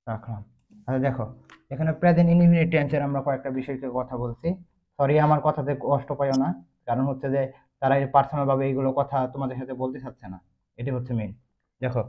রাখলাম। আচ্ছা দেখো, এখানে প্রেজেন্ট ইনডিফিনিট টেন্সের আমরা কয়েকটা বিষয়কে কথা বলছি। সরি আমার কথাতে কষ্ট পাইও না, কারণ হচ্ছে যে তারা এই পার্সোনাল ভাবে এইগুলো কথা তোমাদের সাথে বলতে চাচ্ছে না, এটি হচ্ছে মেইন। দেখো,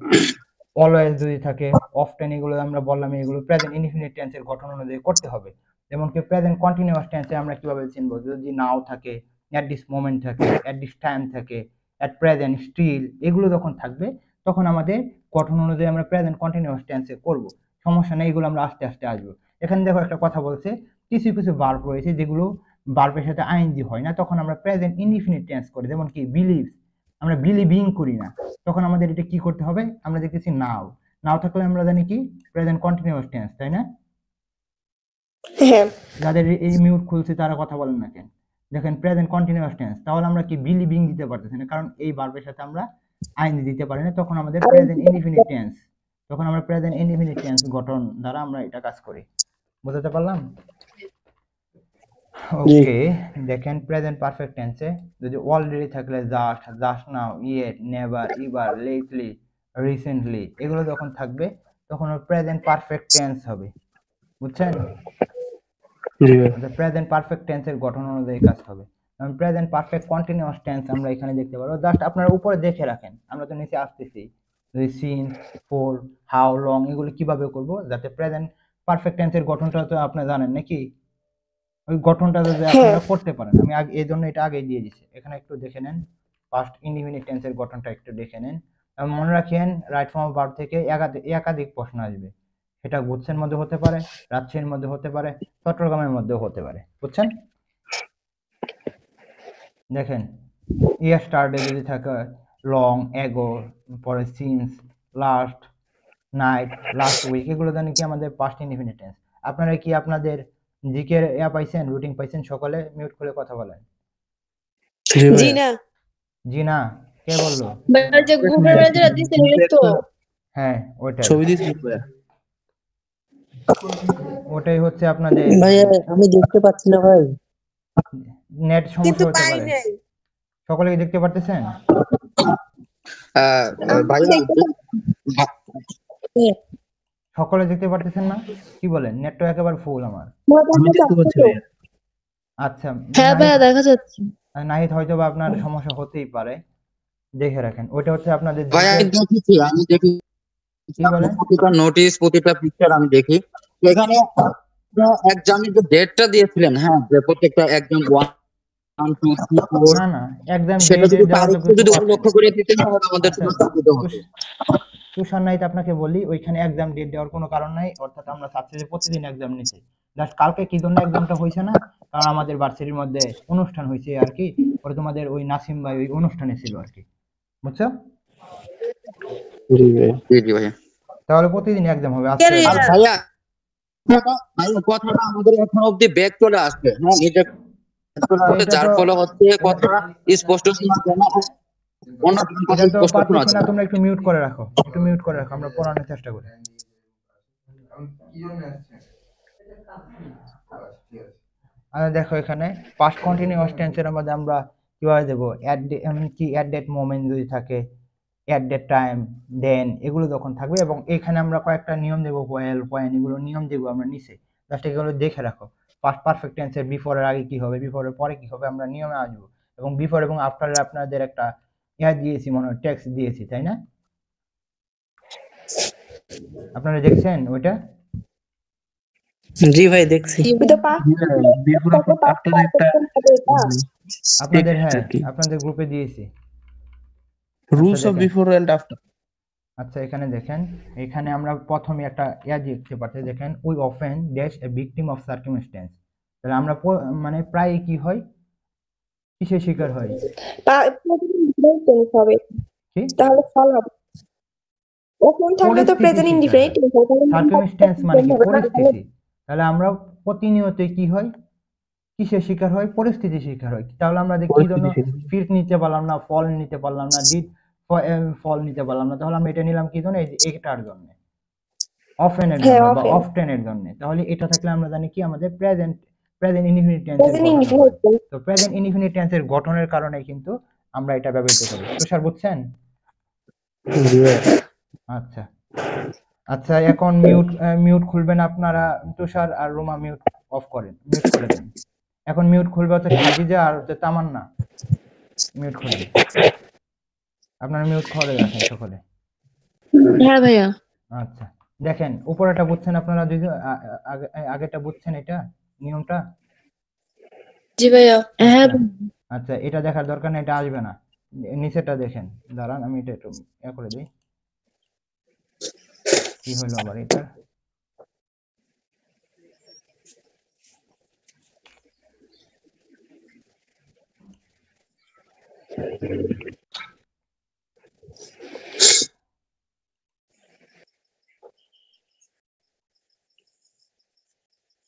অলওয়েজ যদি থাকে, অফটেন, এগুলো আমরা বললাম এগুলো প্রেজেন্ট ইনডিফিনিট টেন্সের গঠন অনুযায়ী করতে হবে। যেমন কি প্রেজেন্ট কন্টিনিউয়াস টেন্সে আমরা কিভাবে চিনবো, যদি নাও থাকে, এট দিস মোমেন্ট থাকে, এট দিস টাইম থাকে, এট প্রেজেন্ট, স্টিল, এগুলো যখন থাকবে তখন আমাদের গঠন অনুযায়ী আমরা প্রেজেন্ট কন্টিনিউয়াস টেন্সে করব। সমস্যা নেই, এগুলো আমরা আস্তে আস্তে আসবো। এখানে দেখো একটা কথা বলছে, কিছু কিছু ভার্ব রয়েছে যেগুলো ভার্বের সাথে আইএনজি হয় না, তখন আমরা প্রেজেন্ট ইনডিফিনিট টেন্স করি। যেমন কি বিলিভ, আমরা বিলিভিং করি না, তখন আমাদের এটা কি করতে হবে, আমরা দেখতেছি নাও, নাও থাকলে আমরা জানি কি প্রেজেন্ট কন্টিনিউয়াস টেন্স, তাই না? হ্যাঁ যাদের এই মিউট খুলছে তারা কথা বলেন না কেন? দেখেন প্রেজেন্ট কন্টিনিউয়াস টেন্স, তাহলে আমরা কি বিলিভিং দিতে পারতেছি না, কারণ এই ভার্বের সাথে আমরা আইএনজি দিতে পারি না, তখন আমাদের আর প্রেজেন্ট ইনডিফিনিট টেন্স, তখন আমরা প্রেজেন্ট ইনডিফিনিট টেন্স গঠন দ্বারা আমরা এটা কাজ করি। বুঝতে পারলাম? জি। ওকে, দেখেন প্রেজেন্ট পারফেক্ট টেন্সে যদি অলরেডি থাকলে just, just now, yet, never, ever, lately, recently, এগুলো যখন থাকবে তখন ওর প্রেজেন্ট পারফেক্ট টেন্স হবে। বুঝছেন? জি ভাই। প্রেজেন্ট পারফেক্ট টেন্সের গঠন অনুযায়ী কাজ হবে। প্রেজেন্ট পারফেক্ট কন্টিনিউয়াস টেন্স আমরা এখানে দেখতে পারবো, জাস্ট আপনারা উপরে দেখে রাখেন, আমরা তো নিচে আসতেছি। সিন্স, ফর, হাউ লং, এগুলো কিভাবে করব, যাতে প্রেজেন্ট পারফেক্ট টেন্সের গঠনটা তো আপনি জানেন নাকি, ওই গঠনটা যদি হ্যাঁ আপনারা করতে পারেন। আমি আগে এই জন্য এটা আগে দিয়ে দিচ্ছি, এখানে একটু দেখে নেন, পাস্ট ইনডিফিনিট টেন্সের গঠনটা একটু দেখে নেন। মনে রাখেন রাইট ফর্ম অফ ভার্ব থেকে একাধিক প্রশ্ন আসবে, সেটা গুচ্ছের মধ্যে হতে পারে, রাজশাহীর মধ্যে হতে পারে, চট্টগ্রামের মধ্যেও হতে পারে। বুঝছেন? দেখেন, স্টারডে যদি থাকে, লং, এগো, পরে since, last night, last week, এগুলো জানি কি আমাদের পাস্ট ইনডিফিনিট টেন্স। আপনারা কি আপনাদের জিকে ইয়া পাইছেন, রুটিন পাইছেন? সকলে মিউট করে কথা বলেন। জি জি ভাই। না জি না, কে বললো? ভাই যে গ্রুপের ম্যানেজার দিছেন এটা তো হ্যাঁ, ওইটাই, ছবি দিয়েছি ভাই। ওটাই হচ্ছে আপনাদের ভাইয়া আমি দেখতে পাচ্ছি না ভাই। নেট কিন্তু সমস্যা হতে পাই পারে। নাই সকলে কি দেখতে পারতেছেন? আমি ভাইয়া দেখতে পাচ্ছি সকলে দেখতে পারতেছেন না? কি বলেন, নেট তো একেবারে ফুল আমার। আমি দেখতে পাচ্ছি ভাইয়া। আচ্ছা, হ্যাঁ ভাইয়া দেখা যাচ্ছে নাহিদ হয়তো বা আপনার সমস্যা হতেই পারে, দেখে রাখেন। ওইটা হচ্ছে আপনাদের ভাইয়া জিকে। আমি দেখেছি, কি বলেন? প্রতিটা নোটিশ, প্রতিটা পিকচার আমি দেখি। তো এখানে এক্সামের যে ডেটটা দিয়েছিলেন, হ্যাঁ, যে প্রত্যেকটা এক্সাম 1 2 3 4, না না, একদম সেটা ডেটে যদি দেওয়ার তো তারিখটা কিছু যদি কথা উল্লেখ নেই। করে দিতেন তাহলে আমাদের আচ্ছা, জন্য সুবিধা হতো। তুষার নাইত আপনাকে বলি, ওইখানে এক্সাম ডেট দেওয়ার কোনো কারণ নাই, অর্থাৎ আমরা চাচ্ছি যে প্রতিদিন এক্সাম নিতে। জাস্ট কালকে কি জন্য এক্সামটা হয়েছে না, কারণ আমাদের ভার্সিটির মধ্যে অনুষ্ঠান হয়েছে আর কি, পরে তোমাদের ওই নাসিম ভাই ওই অনুষ্ঠানে ছিল আর কি। বুঝছো? জি ভাই। জি জি ভাইয়া। তাহলে প্রতিদিন এক্সাম হবে আজকে। কেন আর ভাইয়া কথাটা আমাদের এখন অব্দি ব্যাক চলে আসবে, হ্যাঁ, এটা চলে আসবে, এটা যার তো ফলে হচ্ছে কথাটা স্পষ্ট শোনা যায় না, অন্য কথা এটা তো স্পষ্ট শোনা পারতেছি যায় না, না। তোমরা একটু মিউট করে রাখো, একটু মিউট করে রাখো, আমরা পড়ানোর চেষ্টা করি। দেখো এখানে পাস্ট কন্টিনিউয়াস টেন্সের মধ্যে আমরা কিভাবে দেবো, কি অ্যাট ডেট মোমেন্ট যদি থাকে, অ্যাট ডেট টাইম, দেন, এগুলো যখন থাকবে, এবং এখানে আমরা কয়েকটা নিয়ম দেবো, ওয়েল, ওয়েন, এগুলো নিয়ম দেবো আমরা নিচে, জাস্ট এগুলো দেখে রাখো। পাস্ট পারফেক্ট টেন্সের বিফোরের আগে কি হবে, বিফোরের পরে কি হবে, আমরা নিয়মে আসবো। এবং বিফোর এবং আফটারে আপনাদের একটা দিয়েছি, মনে হয় টেক্সট দিয়েছি, তাই না? আপনারা দেখছেন ওইটা? জি ভাই দেখছি। তো পাস বিফোর আফটার একটা আপনাদের, টেক্সট হ্যাঁ, আর কি। আপনাদের গ্রুপে দিয়েছি। রুলস অফ দেখেন, বিফোর এন্ড আফটার। আচ্ছা এখানে দেখেন, এখানে আমরা প্রথমে একটা দেখতে পাচ্ছি, দেখেন we often dash a victim of circumstance. তাহলে আমরা মানে প্রায় কি হয়, কিসের শিকার হয়? হবে কি তাহলে ফল হবে ওখান থাকলে তো পরিস্থিতি প্রেজেন্ট শিকার হয়। ইনডিফিনিট সার্কামস্ট্যান্স মানে কি, পরিস্থিতি। তাহলে আমরা প্রতিনিয়ত কি হয়, কিসের শিকার হয়, পরিস্থিতি শিকার হয়। তাহলে আমরা কি জন্য ফিট নিতে পারলাম না, ফল নিতে পারলাম না, ডিড ফল নিতে পারলাম না, তাহলে আমরা এটা নিলাম কি জন্য, এই যে এটার জন্য, অফেনের হ্যাঁ জন্য বা অফেন অফটেনের জন্য। তাহলে এটা থাকলে আমরা জানি কি আমাদের প্রেজেন্ট প্রেজেন্ট ইনডিফিনিট টেন্সের প্রেজেন্ট গঠন হয়। ইনডিফিনিট তো প্রেজেন্ট ইনডিফিনিট টেন্সের গঠনের কারণে কিন্তু আমরা এটা ব্যবহৃত করি। তুষার বুঝছেন? জি ভাই। আচ্ছা, আচ্ছা, এখন মিউট খুলবেন আপনারা, তুষার আর রোমা মিউট অফ করেন, মিউট করে দেন। এখন মিউট খুলবে হচ্ছে খাদিজা আর হচ্ছে তামান্না, মিউট খুলেন। আপনারা মিউট করে রাখেন সকলে। হ্যাঁ ভাইয়া। আচ্ছা, দেখেন উপরেটা বুঝছেন আপনারা, দুইজন আগেটা বুঝছেন এটা নিয়মটা? জি ভাইয়া। হ্যাঁ আচ্ছা আচ্ছা, এটা দেখার দরকার নেই, এটা আসবে না। নিচেরটা দেখেন, দাঁড়ান আমি এটা একটু করে দিই। কি হলো আবার এটা?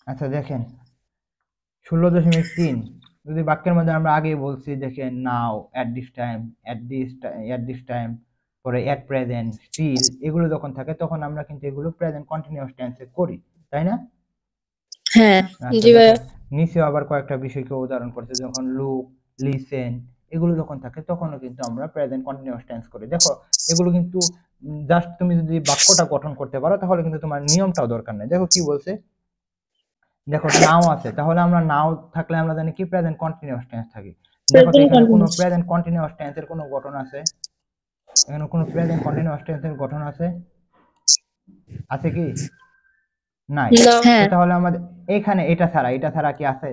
আচ্ছা দেখেন 16.3 যদি বাক্যের মধ্যে আমরা আগে বলছি, দেখেন now, at this time, at this time, পরে অ্যাট প্রেজেন্ট, স্টিল, এগুলো যখন থাকে তখন আমরা কিন্তু এগুলো প্রেজেন্ট কন্টিনিউয়াস টেন্সে করি, তাই না? হ্যাঁ। আচ্ছা জি ভাইয়া। দেখো নিচেও আবার কয়েকটা বিষয়কে উদাহরণ করছে, যখন লুক, লিসেন, এগুলো যখন থাকে তখনও কিন্তু আমরা প্রেজেন্ট কন্টিনিউয়াস টেন্স করি। দেখো এগুলো কিন্তু জাস্ট তুমি যদি বাক্যটা গঠন করতে পারো তাহলে কিন্তু তোমার নিয়মটাও দরকার নেই। দেখো কি বলছে, দেখো নাও আছে, তাহলে আমরা নাও থাকলে আমরা জানি কি প্রেজেন্ট কন্টিনিউয়াস টেন্স থাকি। দেখো তো এখানে কোনো প্রেজেন্ট কন্টিনিউয়াস টেন্সের কোনো গঠন আছে? এখানে কোনো প্রেজেন্ট কন্টিনিউয়াস টেন্সের গঠন আছে? আছে কি? নাই। না। হ্যাঁ। তো তাহলে আমাদের এখানে এটা ছাড়া কি আছে?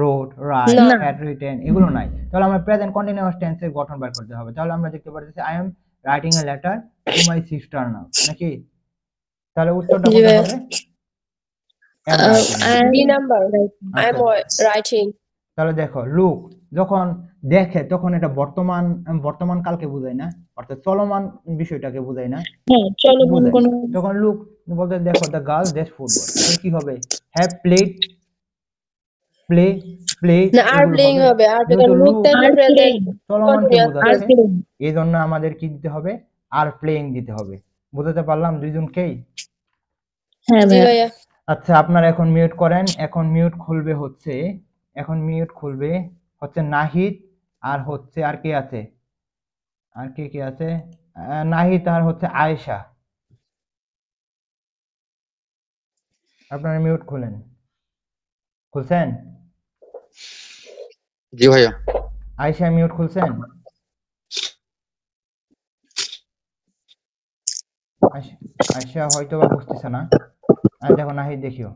রোড, রাইট, না। হ্যাড রিটেন, এগুলো নাই। তাহলে আমরা প্রেজেন্ট কন্টিনিউয়াস টেন্সের গঠন বের করতে হবে। তাহলে আমরা দেখতে পাচ্ছি I am writing a letter to my sister now, নাকি? তাহলে উত্তরটা জি কোনটা ভাইয়া। হবে? Am writing. D number. I am আচ্ছা রাইটিং। তাহলে দেখো লুক যখন দেখে তখন এটা বর্তমান কালকে বোঝায় না, অর্থাৎ চলমান বিষয়টাকে বোঝায় না, হ্যাঁ চলো বোঝায়। কোন তখন লুক বলতে দেখো দ্য গার্ল ডেস ফুটবল, তাহলে কি হবে? হ্যাভ প্লেড, প্লে, প্লে, না আর এগুলো প্লেইং হবে। হবে। আর যেহেতু লুক লুক থাকলে প্রেজেন্ট চলমানকে কন্টিনিউয়াস। বোঝাচ্ছে, এই জন্য আমাদের কি দিতে হবে? আর প্লেইং দিতে হবে। বুঝতে পারলাম দুইজনকেই? হ্যাঁ জি ভাইয়া। আচ্ছা আপনারা এখন মিউট করেন। এখন মিউট খুলবে হচ্ছে, এখন মিউট খুলবে হচ্ছে নাহিদ, আর হচ্ছে আর কে আছে? আর কে কে আছে? নাহিদ আর হচ্ছে আয়েশা। আপনারা মিউট খুলেন, খুলছেন? জি ভাইয়া। আয়েশা মিউট খুলছেন? আয়েশা হয়তো বা বুঝতেছে না। আর দেখো নাহিদ দেখিও,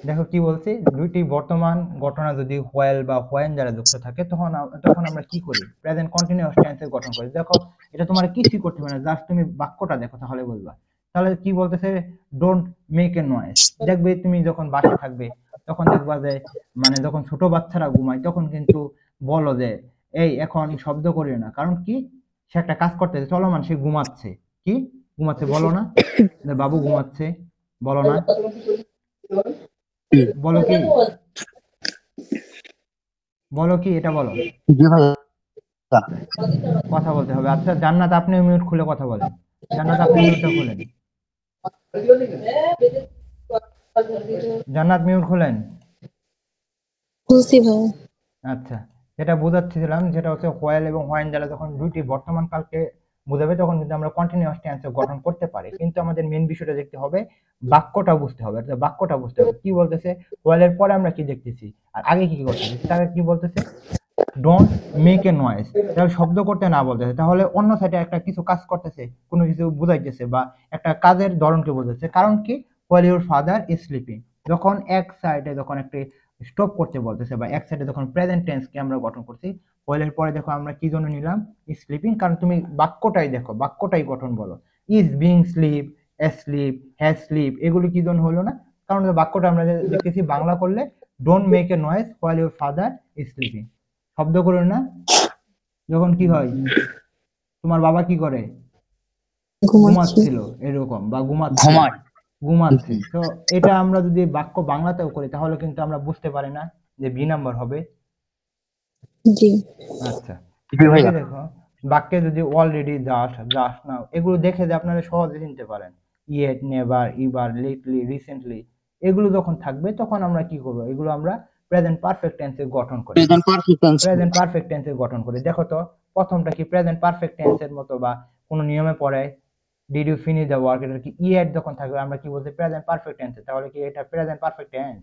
দেখো কি বলছি, দুইটি বর্তমান ঘটনা যদি হোয়েল বা হোয়েন দ্বারা যুক্ত থাকে তখন আমরা কি করি? প্রেজেন্ট কন্টিনিউয়াস টেন্সে গঠন করি। দেখো এটা তোমার কিছুই করতে হবে না, জাস্ট তুমি বাক্যটা দেখো তাহলে বুঝবা। তাহলে কি বলতেছে? Don't make a noise. দেখবে তুমি যখন বাসায় থাকবে তখন দেখবা যে মানে যখন ছোট বাচ্চারা ঘুমায় তখন কিন্তু বলো যে এই এখন শব্দ করিও না, কারণ কি? সে একটা কাজ করতেছে, চলমান, সে ঘুমাচ্ছে। কি ঘুমাচ্ছে বলো না? যে বাবু ঘুমাচ্ছে, বলো না? বলো কি? বলো কি, এটা বলো। জি ভাইয়া। কথা বলতে হবে। আচ্ছা জান্নাত আপনি মিউট খুলে কথা বলেন। জান্নাত আপনি মিউটটা খুলেন। জান্নাত মিউট খুলেন। খুলছি ভাইয়া। আচ্ছা, যেটা বোঝাচ্ছিলাম যেটা হচ্ছে হোয়েল এবং হোয়েন দ্বারা যখন দুইটি বর্তমান কালকে বোঝাবে তখন কিন্তু আমরা কন্টিনিউয়াস টেন্সে গঠন করতে পারি, কিন্তু আমাদের মেন বিষয়টা দেখতে হবে, বাক্যটা বুঝতে হবে। অর্থাৎ বাক্যটা বুঝতে হবে কি বলতেছে। হোয়েলের পরে আমরা কি দেখতেছি আর আগে কি করতেছি, তাকে কি বলতেছে? Don't make a noise. তাহলে শব্দ করতে না বলতেছে, তাহলে অন্য সাইডে একটা কিছু কাজ করতেছে, কোনো কিছু বুঝাইতেছে বা একটা কাজের ধরনকে বোঝাচ্ছে। কারণ কি? While your father is sleeping, যখন এক সাইডে যখন একটা স্টপ করতে বলতেছে বা এক সাইডে যখন প্রেজেন্ট টেন্সকে আমরা গঠন করছি, হোয়াইলের পরে দেখো আমরা কি জন্য নিলাম? স্লিপিং। কারণ তুমি বাক্যটাই দেখো, বাক্যটাই গঠন বলো। Is being sleep, sleep, has sleep, এগুলো কি জন্য হলো না? কারণ বাক্যটা আমরা দেখতেছি বাংলা করলে don't make a noise while your father is sleeping, শব্দ করো না। যখন কি হয়? তোমার বাবা কি করে? ঘুমাচ্ছিল, এরকম, বা ঘুমাচ্ছে, ঘুমায়। ঘুমাচ্ছে। তো এটা আমরা যদি বাক্য বাংলাতেও করি তাহলে কিন্তু আমরা বুঝতে পারি না যে বি নাম্বার হবে। জি। আচ্ছা জি এই ভাইয়া। যে দেখো বাক্যে যদি অলরেডি, জাস্ট, জাস্ট নাও, এগুলো দেখে যে আপনারা সহজে চিনতে পারেন। ইয়েট, নেভার, ইভার, লেটলি, রিসেন্টলি, এগুলো যখন থাকবে তখন আমরা কি করবো? এগুলো আমরা প্রেজেন্ট পারফেক্ট টেন্সে গঠন করি। Present perfect tense. Present perfect টেন্সে গঠন করি। দেখো তো প্রথমটা কি প্রেজেন্ট পারফেক্ট টেন্সের মতো বা কোনো নিয়মে পড়ে? Did you finish the work, এটা কি ইয়েট যখন থাকবে আমরা কি বলতে প্রেজেন্ট পারফেক্ট টেন্সে, তাহলে কি এটা প্রেজেন্ট পারফেক্ট টেন্স?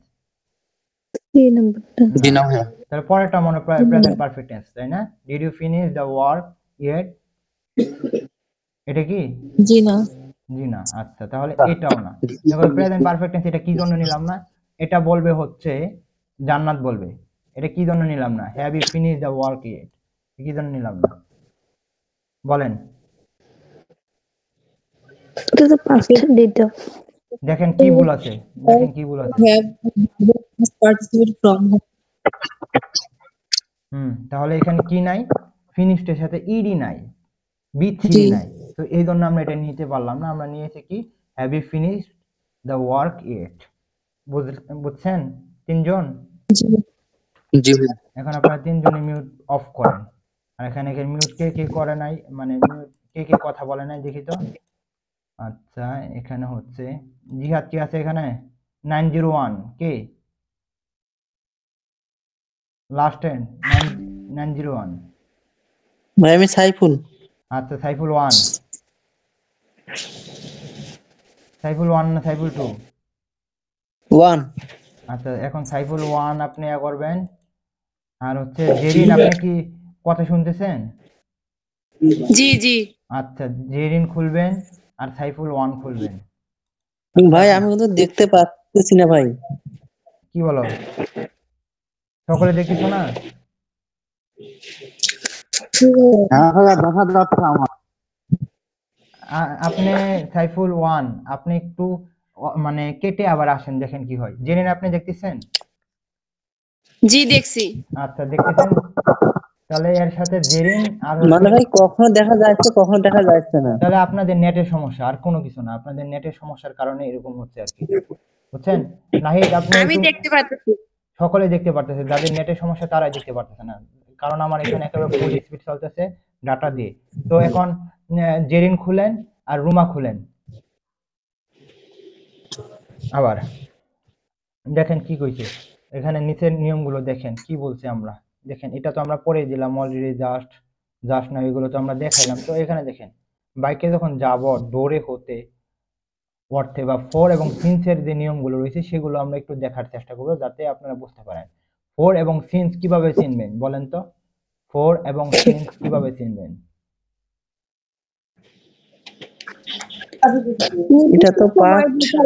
এই নাম্বারটা জি না, না ভাইয়া। তাহলে পরেরটা মনে প্রেজেন্ট পারফেক্ট টেন্স, তাই না? Did you finish the work yet, এটা কি? জি না জি না। আচ্ছা, তাহলে এটাও না। দেখো প্রেজেন্ট পারফেক্ট টেন্স এটা কি জন্য নিলাম না? এটা বলবে হচ্ছে জান্নাত বলবে, এটা কি জন্য নিলাম না? Have you finish the work yet, কি জন্য নিলাম না বলেন? এটা তো পাস্ট ডেটা দেখেন কি ভুল আছে, দেখেন কি ভুল আছে। have participated from তাহলে এখানে কি নাই? ফিনিশড-এর সাথে ইডি নাই, বি থ্রি জি নাই। তো এই জন্য আমরা এটা নিতে পারলাম না, আমরা নিয়েছি কি have you finished the work yet. বুঝছেন তিনজন? জি জি ভাইয়া। এখন আপনারা তিনজনে মিউট অফ করেন। আর এখানে মিউট কে কে করে নাই, মানে মিউট কে কে কথা বলে নাই দেখি তো। আচ্ছা, এখানে হচ্ছে জিহাদ কি আছে এখানে? 901 কে? লাস্ট 901। ভাই আমি সাইফুল। আচ্ছা, সাইফুল 1, সাইফুল 1 না সাইফুল 2? 1 আচ্ছা, এখন সাইফুল 1 আপনি করবেন। আর হচ্ছে জেরিন, আপনি কি কথা শুনতেছেন? জি জি আচ্ছা, জেরিন খুলবেন আর সাইফুল 1 খুলবেন। ভাই আমি কিন্তু দেখতে পাচ্ছি না ভাই। কি বলো, সকলে দেখতেছো না? হ্যাঁ ভাইয়া, দেখা যাচ্ছে আমার। আপনি সাইফুল 1 আপনি একটু মানে কেটে আবার আসেন, দেখেন কি হয়। জেরিন আপনি দেখতেছেন? জি দেখছি আচ্ছা, দেখতেছেন। তাহলে এর সাথে জেরিন আর মানে হচ্ছে, ভাই কখনো দেখা যাচ্ছে কখনো দেখা যাচ্ছে না। তাহলে আপনাদের নেটের সমস্যা, আর কোনো কিছু না, আপনাদের নেটের সমস্যার কারণে এরকম হচ্ছে আর কি, বুঝছেন? নাহিদ আপনি আমি একটু, দেখতে পাচ্ছি সকলে দেখতে পারতেছে, যাদের নেটের সমস্যা তারাই দেখতে পারতেছে না, কারণ আমার এখানে একেবারে ফুল স্পিড চলতেছে ডাটা দিয়ে। তো এখন জেরিন খুলেন আর রুমা খুলেন আবার, দেখেন কি কইছে এখানে নিচের নিয়মগুলো দেখেন কি বলছে আমরা। দেখেন এটা তো আমরা পড়ে দিলাম অলরেডি, জাস্ট জাস্ট না, এগুলো তো আমরা দেখাইলাম। তো এখানে দেখেন বাইকে যখন যাব দৌড়ে হতে অর্থে বা ফর এবং সিন্সের যে নিয়মগুলো রয়েছে সেগুলো আমরা একটু দেখার চেষ্টা করবো, যাতে আপনারা বুঝতে পারেন ফর এবং সিন্স কিভাবে চিনবেন বলেন তো। ফর এবং সিন্স কিভাবে চিনবেন? এটা তো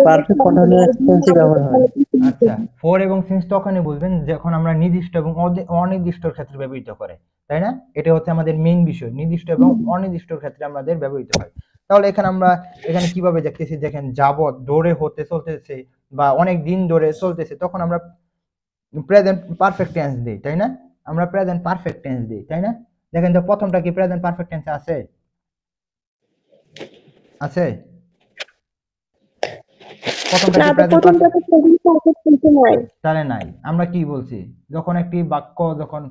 পারফেক্ট কন্টিনিউয়াস টেন্সে ব্যবহার হয়। আচ্ছা, ফর এবং সিন্স তখনই বুঝবেন যখন আমরা নির্দিষ্ট এবং অনির্দিষ্ট ক্ষেত্রে ব্যবহৃত করে, তাই না? এটা হচ্ছে আমাদের মেইন বিষয়, নির্দিষ্ট এবং অনির্দিষ্ট ক্ষেত্রে আমাদের ব্যবহৃত হয়। তাহলে এখানে আমরা এখানে কিভাবে দেখতেছি, দেখেন যাবত দৌড়ে হতে চলতেছে বা অনেক দিন ধরে চলতেছে, তখন আমরা প্রেজেন্ট পারফেক্ট টেন্স দিই, তাই না? আমরা প্রেজেন্ট পারফেক্ট টেন্স দিই, তাই না? দেখেন তো প্রথমটা কি প্রেজেন্ট পারফেক্ট টেন্সে আছে? আছে? প্রথমটা না কি তো প্রেজেন্ট প্রথমটা তো প্রেজেন্ট পারফেক্ট টেন্সে নাই তাহলে নাই? আমরা কি বলছি, যখন একটি বাক্য যখন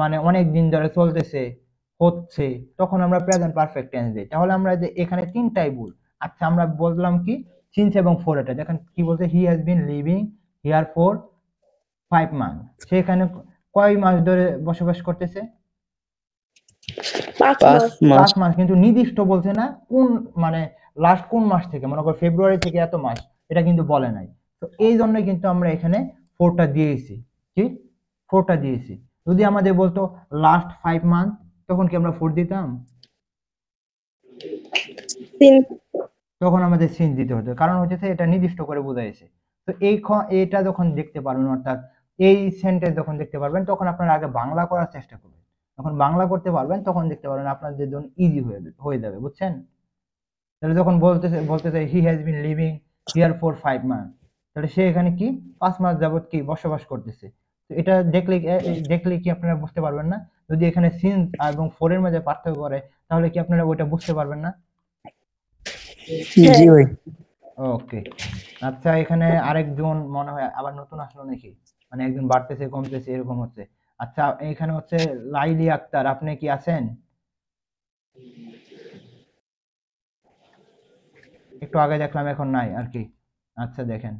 মানে অনেক দিন ধরে চলতেছে হচ্ছে, তখন আমরা প্রেজেন্ট পারফেক্ট টেন্স দিই। তাহলে আমরা যে এখানে তিনটাই ভুল। আচ্ছা, আমরা বললাম কি সিন্স এবং ফর, এটা দেখেন কি বলছে, he has been living here for 5 month. সেখানে কয় মাস ধরে বসবাস করতেছে? 5 5 মাস মাস 5 মাস, কিন্তু নির্দিষ্ট বলছে না কোন, মানে লাস্ট কোন মাস থেকে, মনে করো ফেব্রুয়ারি থেকে এত মাস, এটা কিন্তু বলে নাই। তো এই জন্য কিন্তু আমরা এখানে ফোরটা দিয়েছি। কি ফোরটা দিয়েছি? যদি আমাদের বলতো লাস্ট 5 মান্থ, তখন কি আমরা ফোর দিতাম? সিন্স তখন আমাদের সিন্স দিতে হতো, কারণ হচ্ছে এটা নির্দিষ্ট করে বোঝাইছে। তো এটা যখন দেখতে পারবেন, অর্থাৎ এই সেন্টেন্স যখন দেখতে পারবেন, তখন আপনারা আগে বাংলা করার চেষ্টা করবেন। যখন বাংলা করতে পারবেন তখন দেখতে পারবেন আপনাদের জন্য ইজি হয়ে যাবে, বুঝছেন? তাহলে যখন বলতেছে he has been living here for 5 month, তাহলে সে এখানে কি 5 মাস যাবত কি বসবাস করতেছে। তো এটা দেখলে কি আপনারা বুঝতে পারবেন না? যদি এখানে সিন্স এবং ফোর এর মধ্যে পার্থক্য করে, তাহলে কি আপনারা ওইটা বুঝতে পারবেন না? জি ভাই। ওকে। আচ্ছা, এখানে আরেকজন মনে হয় আবার নতুন আসলো নাকি, মানে একজন বাড়তেছে কমতেছে এরকম হচ্ছে। আচ্ছা, এখানে হচ্ছে লাইলি আক্তার, আপনি কি আছেন? একটু আগে দেখলাম, এখন নাই আর কি। আচ্ছা, দেখেন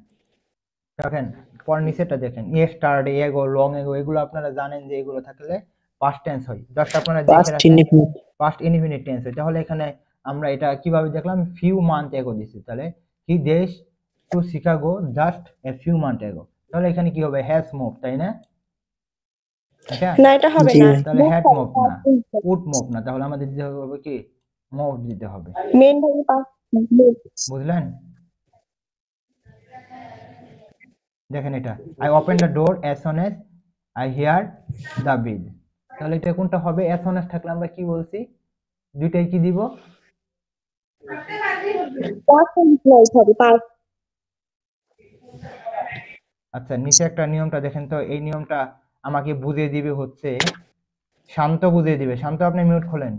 দেখেন পর নিচেরটা দেখেন, স্টার্ট এগো লং এগো, এগুলো আপনারা জানেন যে এগুলো থাকলে পাস্ট টেন্স হয়, জাস্ট আপনারা দেখে পাস্ট রাখেন ইনডিফিনিট। পাস্ট ইনডিফিনিট টেন্স হয়। তাহলে এখানে আমরা এটা কিভাবে দেখলাম, ফিউ মান্থ এগো দিছি, তাহলে হি দেশ to Chicago just a few month ago, তাহলে এখানে কি হবে, হ্যাজ মুভ, তাই না? এটা না এটা হবে জি না, ভাই। তাহলে হ্যাড মুভ না, উড মুভ না, তাহলে আমাদের দিতে হবে কি, মুভ দিতে হবে, মেন ভাবে পাস। বুঝলেন? দেখেন এটা, I open the door as soon as I here the বিল, তাহলে এটা কোনটা হবে? অ্যাজ সুন অ্যাজ থাকলে আমরা কি বলছি, দুইটাই কি দিব? পাস হবে পাস। আচ্ছা, নিচে একটা নিয়মটা দেখেন তো, এই নিয়মটা আমাকে বুঝিয়ে দিবে হচ্ছে শান্ত, বুঝিয়ে দিবে। শান্ত, আপনি মিউট খোলেন।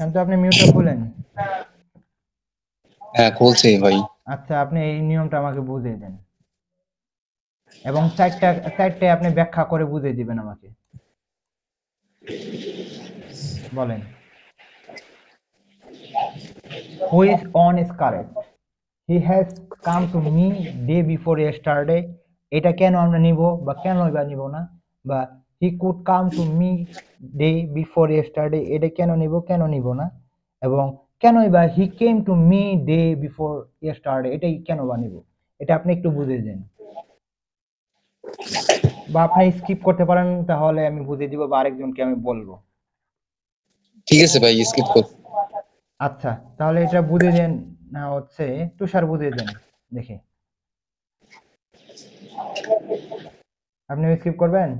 শান্ত, আপনি মিউটটা খুলেন। হ্যাঁ খুলছি ভাই। আচ্ছা, আপনি এই নিয়মটা আমাকে বুঝিয়ে দেন এবং চারটে আপনি ব্যাখ্যা করে বুঝিয়ে দিবেন আমাকে। বলেন। Who is on is correct, he has come to me day before yesterday, এটা কেন আমরা নিব বা কেন বা নিব না, বা he could come to me day before yesterday, এটা কেন নিব কেন নিব না, এবং কেনই বা he came to me day before yesterday, এটাই কেন বা নিব, এটা আপনি একটু বুঝিয়ে দেন। বা আপনি স্কিপ করতে পারেন, তাহলে আমি বুঝিয়ে দিব বা আরেকজনকে আমি বলবো। ঠিক আছে ভাই, স্কিপ কর। আচ্ছা, তাহলে এটা বুঝিয়ে দেন না হচ্ছে তুষার বুঝিয়ে দেন দেখে। আপনি স্কিপ করবেন?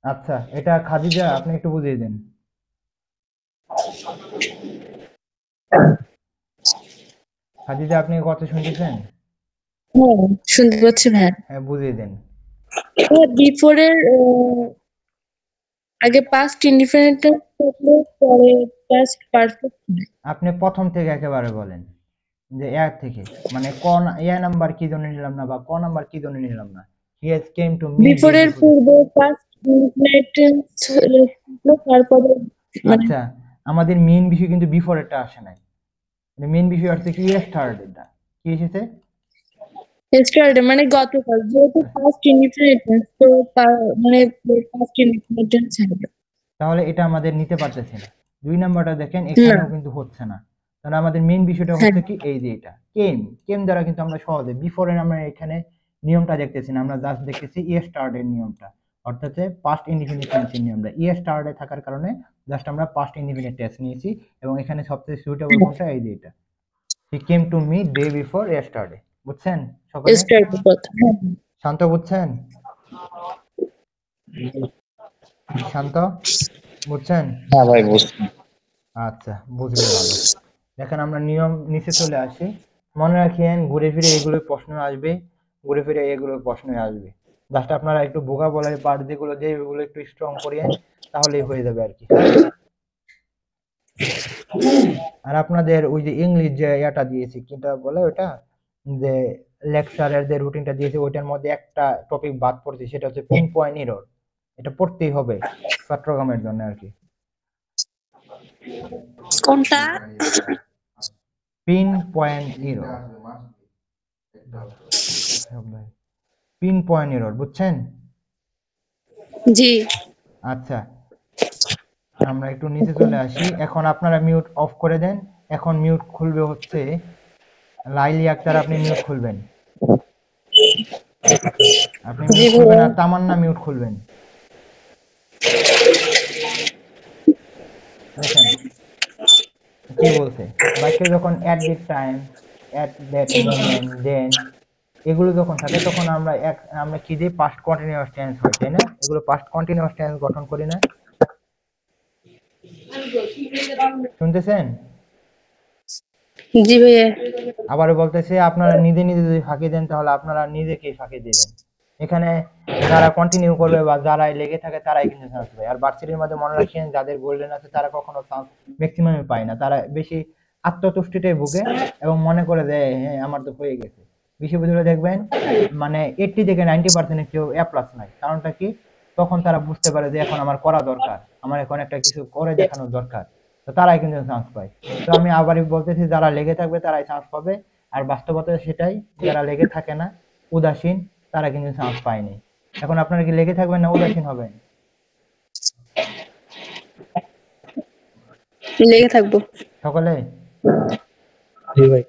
আচ্ছা, এটা খাদিজা, আপনি একটু বুঝিয়ে দেন। খাদিজা, আপনি কথা শুনতেছেন? হ্যাঁ শুনতে পাচ্ছি ভাই। হ্যাঁ, বুঝিয়ে দেন। বিফোরের আগে পাস্ট ইনডিফিনিট টেন্স থাকলে পরে পাস্ট পারফেক্ট। আপনি প্রথম থেকে একেবারে বলেন, যে এর থেকে, মানে কোন নাম্বার কি জন্য নিলাম না বা ক নাম্বার কি জন্য নিলাম না। He has came to me day বিফোরের বিফোর। পূর্বে পাস্ট ইনডিফিনিট টেন্স তারপরে মানে আচ্ছা, আমাদের মেইন বিষয় কিন্তু বিফোর এটা আসে নাই, মেইন বিষয় আসছে কি ইয়েস্টারডেটা, কি এসেছে? ইয়েস্টারডে মানে গতকাল, যেহেতু পাস্ট ইনডিফিনিট টেন্স তো মানে পাস্ট ইনডিফিনিট টেন্স হবে তাহলে এটা আমাদের নিতে পারতেছি না। দুই নাম্বারটা দেখেন, না। এখানেও কিন্তু হচ্ছে না। তাহলে আমাদের মেইন বিষয়টা হ্যাঁ হচ্ছে কি, এই যে এটা কেম, কেম দ্বারা কিন্তু আমরা সহজে বিফোরে আমরা এখানে নিয়মটা দেখতেছি না, আমরা জাস্ট দেখতেছি ইয়েস্টারডে নিয়মটা, অর্থাৎ পাস্ট ইনডিফিনিট টেন্সের নিয়মটা ইয়েস্টারডে থাকার কারণে জাস্ট আমরা পাস্ট ইনডিফিনিট টেন্স নিয়েছি, এবং এখানে সবচেয়ে সুইটেবল কোনটা, এই যে এটা, he came to me day before yesterday. বুঝছেন সকলে? ইয়েস্টারডে কথা। হ্যাঁ শান্ত, বুঝছেন? শান্ত, বুঝছেন? হ্যাঁ ভাই বুঝছি। আচ্ছা, বুঝলে ভালো। দেখেন, আমরা নিয়ম নিচে চলে আসি। মনে রাখেন, ঘুরে ফিরে এগুলো প্রশ্ন আসবে, ঘুরে ফিরে এগুলো প্রশ্ন আসবে। জাস্ট আপনারা একটু ভোকাবুলারি পার্ট যেগুলো যেগুলো একটু স্ট্রং করিয়েন, তাহলেই হয়ে যাবে আর কি। হ্যাঁ, আর আপনাদের ওই যে ইংলিশ যে ইয়াটা দিয়েছি, কিটা বলে ওটা, যে লেকচারের যে রুটিনটা দিয়েছি, ওইটার মধ্যে একটা টপিক বাদ পড়ছে, সেটা হচ্ছে পিন পয়েন্ট এরর। এটা পড়তেই হবে চট্টগ্রামের জন্য আর কি। কোনটা? Pin point error, pin point error, বুঝছেন? জি আচ্ছা, আমরা একটু নিচে চলে আসি। এখন আপনারা মিউট অফ করে দেন। এখন মিউট খুলবে হচ্ছে লাইলি আক্তার, আপনি মিউট খুলবেন। আপনি জি মিউট খুলবেন, ভাইয়া। আর তামান্না মিউট খুলবেন। দেখেন কি বলছে, বাক্যে যখন at this time, at that moment, then, এগুলো যখন থাকে তখন আমরা কি দিই, পাস্ট কন্টিনিউয়াস টেন্স হয়, তাই না? এগুলো পাস্ট কন্টিনিউয়াস টেন্স গঠন করি না? শুনতেছেন? জি ভাইয়া। আবারও বলতেছে, আপনারা নিজে নিজে যদি ফাঁকি দেন, তাহলে আপনারা নিজেকেই ফাঁকি দিবেন। এখানে যারা কন্টিনিউ করবে বা যারা লেগে থাকে, তারাই কিন্তু চান্স পায়। আর ভার্সিটির মধ্যে মনে রাখেন, যাদের গোল্ডেন আছে তারা কখনো চান্স ম্যাক্সিমামই পায় না, তারা বেশি আত্মতুষ্টিতেই ভুগে এবং মনে করে যে হ্যাঁ আমার তো হয়ে গেছে। বিশ্ববিদ্যালয়ে দেখবেন মানে 80 থেকে 90% কেউ এ প্লাস নাই, কারণটা কি, তখন তারা বুঝতে পারে যে এখন আমার করা দরকার, আমার এখন একটা কিছু করে দেখানোর দরকার, তো তারাই কিন্তু চান্স পায়। তো আমি আবারই বলতেছি, যারা লেগে থাকবে তারাই চান্স পাবে। আর বাস্তবতা সেটাই, যারা লেগে থাকে না, উদাসীন, তারা কিন্তু চান্স পায়নি। এখন আপনারা কি লেগে থাকবেন না উদাসীন হবেন? লেগে থাকবো। সকলে জি ভাই।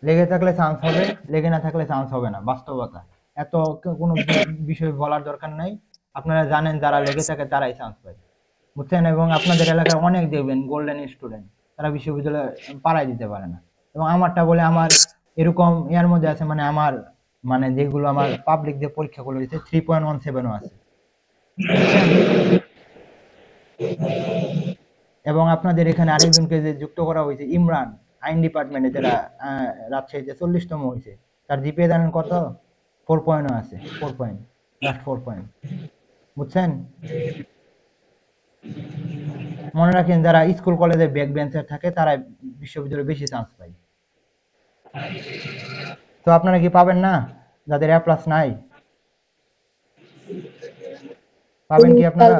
লেগে থাকলে চান্স হবে, লেগে না থাকলে চান্স হবে না, বাস্তবতা। এত কোনো বিষয় বলার দরকার নাই। আপনারা জানেন যারা লেগে থাকে তারাই চান্স পায়, বুঝছেন? এবং আপনাদের এলাকার অনেক দেখবেন গোল্ডেন স্টুডেন্ট, তারা বিশ্ববিদ্যালয়ে পাড়ায় দিতে পারে না। এবং আমারটা বলে আমার এরকম ইয়ার মধ্যে আছে, মানে আমার মানে যেগুলো আমার পাবলিক যে পরীক্ষাগুলো হয়েছে 3.17ও আছে, বুঝছেন? এবং আপনাদের এখানে আরেকজনকে যে যুক্ত করা হয়েছে ইমরান, আইন ডিপার্টমেন্টে, যারা রাজশাহীতে 40তম হয়েছে, তার জিপিএ জানেন কত? 4 আছে, 4 পয়েন্ট, লাস্ট 4 পয়েন্ট, বুঝছেন? মনে রাখেন যারা স্কুল কলেজে ব্যাক বেঞ্চার থাকে তারা বিশ্ববিদ্যালয়ে বেশি চান্স পায়। তো আপনারা কি পাবেন না, যাদের এ প্লাস নাই? পাবেন কি আপনারা?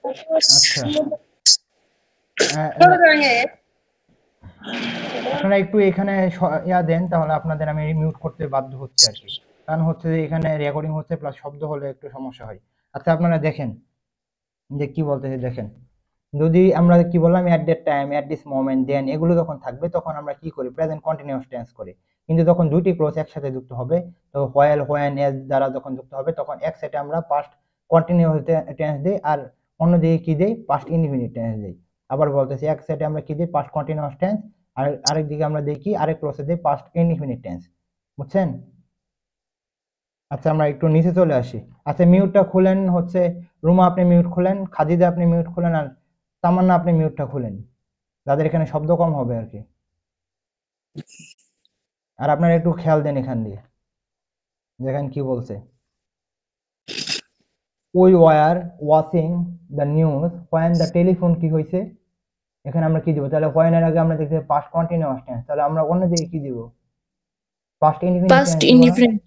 আচ্ছা, আপনারা একটু এখানে ইয়া দেন, তাহলে আপনাদের আমি মিউট করতে বাধ্য হচ্ছি আর কি। কারণ হচ্ছে যে এখানে রেকর্ডিং হচ্ছে প্লাস শব্দ হলে একটু সমস্যা হয়। আচ্ছা, আপনারা দেখেন যে কি বলতেছে, দেখেন। যদি আমরা কি বললাম, at that time, at this moment, then, এগুলো যখন থাকবে তখন আমরা কি করি? প্রেজেন্ট কন্টিনিউয়াস টেন্স করি। কিন্তু যখন দুইটি ক্লজ একসাথে যুক্ত হবে, তো হোয়াইল, হোয়েন, এজ দ্বারা যখন যুক্ত হবে, তখন এক সাইডে আমরা পাস্ট কন্টিনিউয়াস টেন্স দিই, আর অন্যদিকে কি দেই? পাস্ট ইনডিফিনিট টেন্স দেই। আবার বলতেছি, এক সাইডে আমরা কি দিই? পাস্ট কন্টিনিউয়াস টেন্স, আর আরেক দিকে আমরা দিই কি? আরেক ক্লজে দিই পাস্ট ইনডিফিনিট টেন্স, বুঝছেন? আচ্ছা, আমরা একটু নিচে চলে আসি। আচ্ছা, মিউটটা খুলেন, হচ্ছে রুমা আপনি মিউট খুলেন, খাদিজা আপনি মিউট খুলেন, আর তামান্না আপনি মিউটটা খুলেন, যাদের এখানে শব্দ কম হবে আর কি। আর আপনারা একটু খেয়াল দেন এখান দিয়ে, দেখেন কি বলছে। We were watching the news when the telephone, কি হয়েছে? এখানে আমরা কি দিব? তাহলে হোয়েন এর আগে আমরা দেখতে পাস্ট কন্টিনিউয়াস টেন্স, তাহলে আমরা অন্য দিকে কি দিব? পাস্ট ইনডিফিনিট টেন্স Past দিব না? indefinite.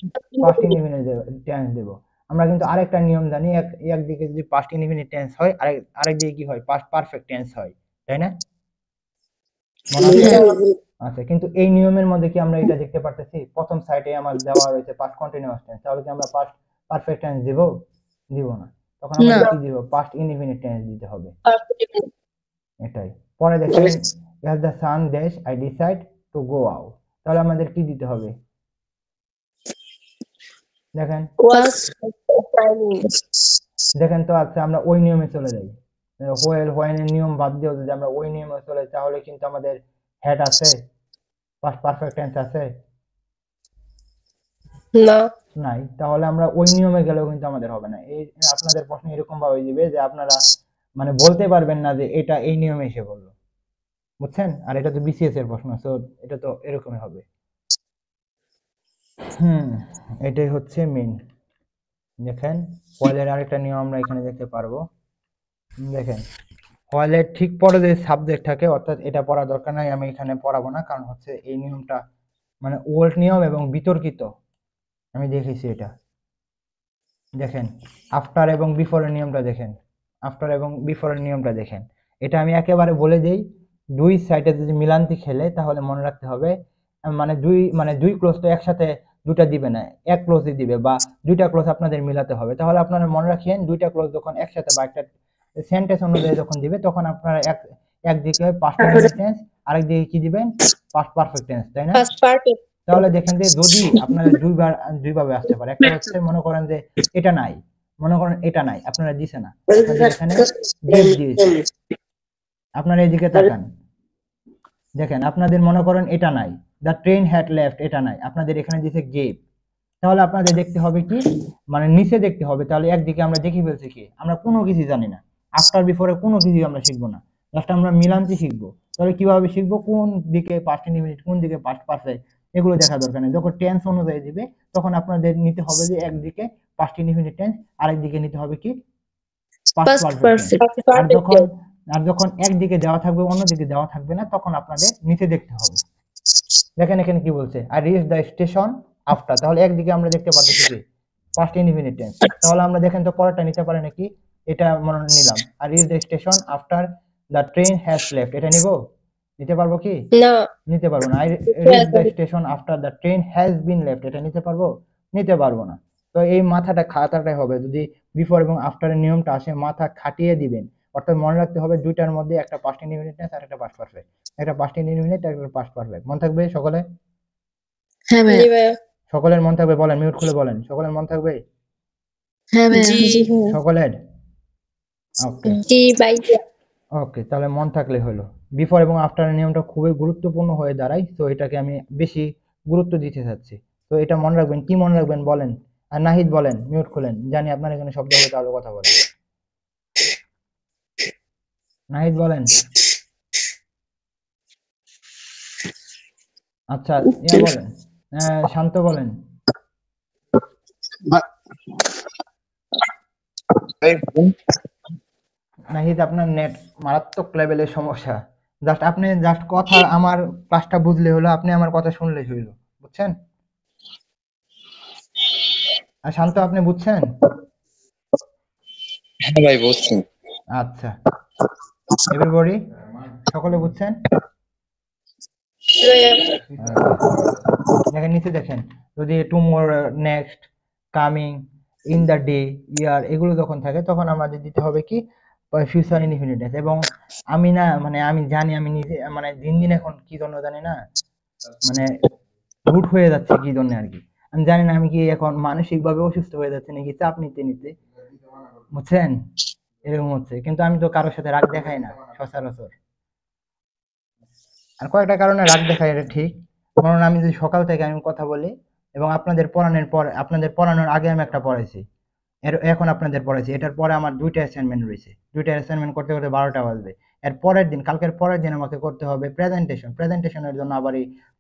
পাস্ট ইনডিফিনিট টেন্স দেব। আমরা কিন্তু আরেকটা নিয়ম জানি, একদিকে যদি পাস্ট ইনডিফিনিট টেন্স হয়, আরেক দিকে কি হয়? পাস্ট পারফেক্ট টেন্স হয়, তাই না? মনে আছে? আচ্ছা, কিন্তু এই নিয়মের মধ্যে কি আমরা এটা দেখতে পারতেছি? প্রথম সাইডে আমার দেওয়া রয়েছে পাস্ট কন্টিনিউয়াস টেন্স, তাহলে কি আমরা পাস্ট পারফেক্ট টেন্স দিব? দিব না। তখন আমাদের না। কি দিব? পাস্ট ইনডিফিনিট টেন্স দিতে হবে। এটাই। পরে দেখেন, as the sun dash I decide to go out, তাহলে আমাদের কি দিতে হবে? দেখেন দেখেন তো। আচ্ছা, আমরা ওই নিয়মে চলে যাই। হোয়েন এর নিয়ম বাদ দিয়ে যদি আমরা ওই নিয়মে চলে যাই, তাহলে কিন্তু আমাদের হ্যাড আছে, পাস্ট পারফেক্ট টেন্স আছে? না, নাই। তাহলে আমরা ওই নিয়মে গেলেও কিন্তু আমাদের হবে না। এই আপনাদের প্রশ্ন এরকম ভাবে দিবে যে আপনারা মানে বলতে পারবেন না যে এটা এই নিয়মে এসে বললো, বুঝছেন? আর এটা তো বিসিএস এর প্রশ্ন, তো এটা তো এরকমই হবে। এটাই হচ্ছে মেইন। দেখেন, হোয়াইলের আরেকটা নিয়ম আমরা এখানে দেখতে পারবো। দেখেন, হোয়াইলের ঠিক পরে যে সাবজেক্ট থাকে, অর্থাৎ এটা পড়া দরকার নাই, আমি এখানে পড়াবো না, কারণ হচ্ছে এই নিয়মটা মানে ওল্ড নিয়ম এবং বিতর্কিত, আমি দেখেছি এটা। দেখেন, আফটার এবং বিফোরের নিয়মটা দেখেন, আফটার এবং বিফোরের নিয়মটা দেখেন। এটা আমি একেবারে বলে দেই, দুই সাইডে যদি মিলান্তি খেলে তাহলে মনে রাখতে হবে, মানে দুই ক্লোজ তো একসাথে দুটা দিবে না, এক ক্লোজই দিবে, বা দুইটা ক্লোজ আপনাদের মিলাতে হবে। তাহলে আপনারা মনে রাখেন, দুইটা ক্লোজ যখন একসাথে বা একটা সেন্টেন্স অনুযায়ী যখন দিবে, তখন আপনারা একদিকে পাস্ট ইনডিফিনিট টেন্স, আরেক দিকে কি দিবেন? পাস্ট পারফেক্ট টেন্স, তাই না? past perfect. তাহলে দেখেন যে যদি আপনাদের দুইভাবে আসতে পারে। একটা হচ্ছে মনে করেন যে এটা নাই, মনে করেন এটা নাই, আপনারা দিছে না, আপনাদের এখানে গেভ দিয়েছে। আপনারা এদিকে তাকান, দেখেন আপনাদের মনে করেন এটা নাই, দ্য ট্রেন হ্যাড লেফট, এটা নাই, আপনাদের এখানে দিয়েছে গেভ। তাহলে আপনাদের দেখতে হবে কি? মানে নিচে দেখতে হবে। তাহলে একদিকে আমরা দেখে ফেলছি কি? আমরা কোনো কিছু জানি না, আফটার বিফোরে কোনো কিছু আমরা শিখবো না, জাস্ট আমরা মিলান্তি শিখবো। তাহলে কিভাবে শিখবো? কোন দিকে পাস্ট ইনডিফিনিট, কোন দিকে পাস্ট পারফেক্ট, এগুলো দেখা দরকার নেই। যখন টেন্স অনুযায়ী দিবে, তখন আপনাদের নিতে হবে যে একদিকে পাস্ট ইনডিফিনিট টেন্স, আরেক দিকে নিতে হবে কি? Past Past perfect tense. perfect. আর যখন একদিকে দেওয়া থাকবে, অন্যদিকে দেওয়া থাকবে না, তখন আপনাদের নিচে দেখতে হবে। দেখেন এখানে কি বলছে, আর রিচ দ্য স্টেশন আফটার, তাহলে একদিকে আমরা দেখতে পাচ্ছি কি? Past indefinite tense. তাহলে আমরা দেখেন তো পরেরটা নিতে পারি নাকি? এটা মনে নিলাম, আর reach the station after the train has left, এটা নিব? নিতে পারবো কি? না নিতে পারবো না। I reach the station after the train has been left, এটা নিতে পারবো? নিতে পারবো না। তো এই মাথাটা খাটাটাই হবে, যদি বিফোর এবং আফটারের নিয়মটা আসে মাথা খাটিয়ে দিবেন। অর্থাৎ মনে রাখতে হবে দুইটার মধ্যে একটা পাস্ট ইনডিফিনিট টেন্স আর একটা পাস্ট পারফেক্ট, একটা পাস্ট ইনডিফিনিট আর একটা পাস্ট পারফেক্ট। মন থাকবে সকলে? হ্যাঁ ভাইয়া। জি ভাইয়া সকলের মন থাকবে? বলেন, মিউট খুলে বলেন, সকলের মন থাকবে? হ্যাঁ ভাইয়া। জি সকলের? ওকে জি ভাইয়া ওকে, তাহলে মন থাকলে হলো। বিফোর এবং আফটারের নিয়মটা খুবই গুরুত্বপূর্ণ হয়ে দাঁড়ায়, তো এটাকে আমি বেশি গুরুত্ব দিতে চাচ্ছি। তো এটা মনে রাখবেন। কি মনে রাখবেন বলেন? আর নাহিদ বলেন, মিউট খুলেন, জানি আপনার এখানে শব্দ হবে, তাহলে কথা বলেন। নাহিদ বলেন। আচ্ছা ইয়া বলেন, শান্ত বলেন। নাহিদ আপনার নেট মারাত্মক লেভেলের সমস্যা। আপনি জাস্ট কথা, আমার ক্লাসটা বুঝলে হলো, আপনি আমার কথা শুনলেই হইলো, বুঝছেন? আর শান্ত, আপনি বুঝছেন? হ্যাঁ ভাই বুঝছি। আচ্ছা, এভরিবডি সকলে বুঝছেন? ভাইয়া দেখেন নিচে দেখেন, যদি tomorrow, next, coming, in the day, year, এগুলো যখন থাকে তখন আমাদের দিতে হবে কি ফিউচার ইনডিফিনিট টেন্স। এবং আমি না মানে আমি জানি, আমি নিজে মানে দিন দিন এখন কি জন্য জানি না, মানে রুট হয়ে যাচ্ছে কি জন্য আর কি। আমি জানি না আমি কি এখন মানসিক ভাবে অসুস্থ হয়ে যাচ্ছে নাকি চাপ নিতে নিতে, বুঝছেন? এরকম হচ্ছে। কিন্তু আমি তো কারোর সাথে রাগ দেখাই না সচরাচর। আর কয়েকটা কারণে রাগ দেখাই, এটা ঠিক। কারণ আমি যদি সকাল থেকে আমি কথা বলি এবং আপনাদের পড়ানোর পর, আপনাদের পড়ানোর আগে আমি একটা পড়াইছি, এখন আপনাদের পড়াইছি, এটার পরে আমার দুইটা অ্যাসাইনমেন্ট রয়েছে, দুইটা অ্যাসাইনমেন্ট করতে করতে 12টা বাজবে। এর পরের দিন, কালকের পরের দিন আমাকে করতে হবে প্রেজেন্টেশন, প্রেজেন্টেশনের জন্য আবার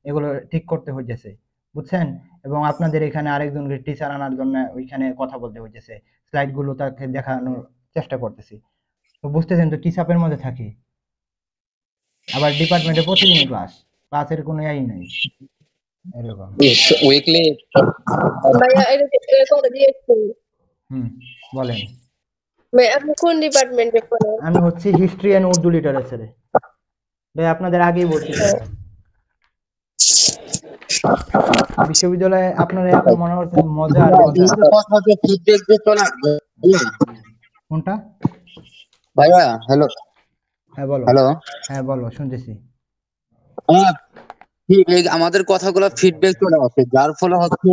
এগুলো ঠিক করতে হইতেছে, বুঝছেন? এবং আপনাদের এখানে আরেকজন টিচার আনার জন্য ওইখানে কথা বলতে হইতেছে, স্লাইড গুলো তাকে দেখানোর চেষ্টা করতেছি। তো বুঝতেছেন তো কি চাপের মধ্যে থাকি। আবার ডিপার্টমেন্টে প্রতিদিন ক্লাস, ক্লাসের কোনো ইয়াই নাই, এরকম। উইকলি ভাইয়া এটা কথা দিয়েছি হুম, বলেন। ভাই আপনি কোন ডিপার্টমেন্টে পড়েন? আমি হচ্ছে হিস্ট্রি এন্ড উর্দু লিটারেচারে। ভাই আপনাদের আগেই বলছি তো। বিশ্ববিদ্যালয়ে আপনারা এখন মনে করছেন মজা আর মজা। কথা যে ফিডব্যাক যে চলে আসবে। কোনটা? ভাইয়া হ্যালো হ্যাঁ বলো। হ্যালো হ্যাঁ বলো, শুনতেছি। হ্যাঁ ঠিক, এই আমাদের কথাগুলো ফিডব্যাক চলে আসে, যার ফলে হচ্ছে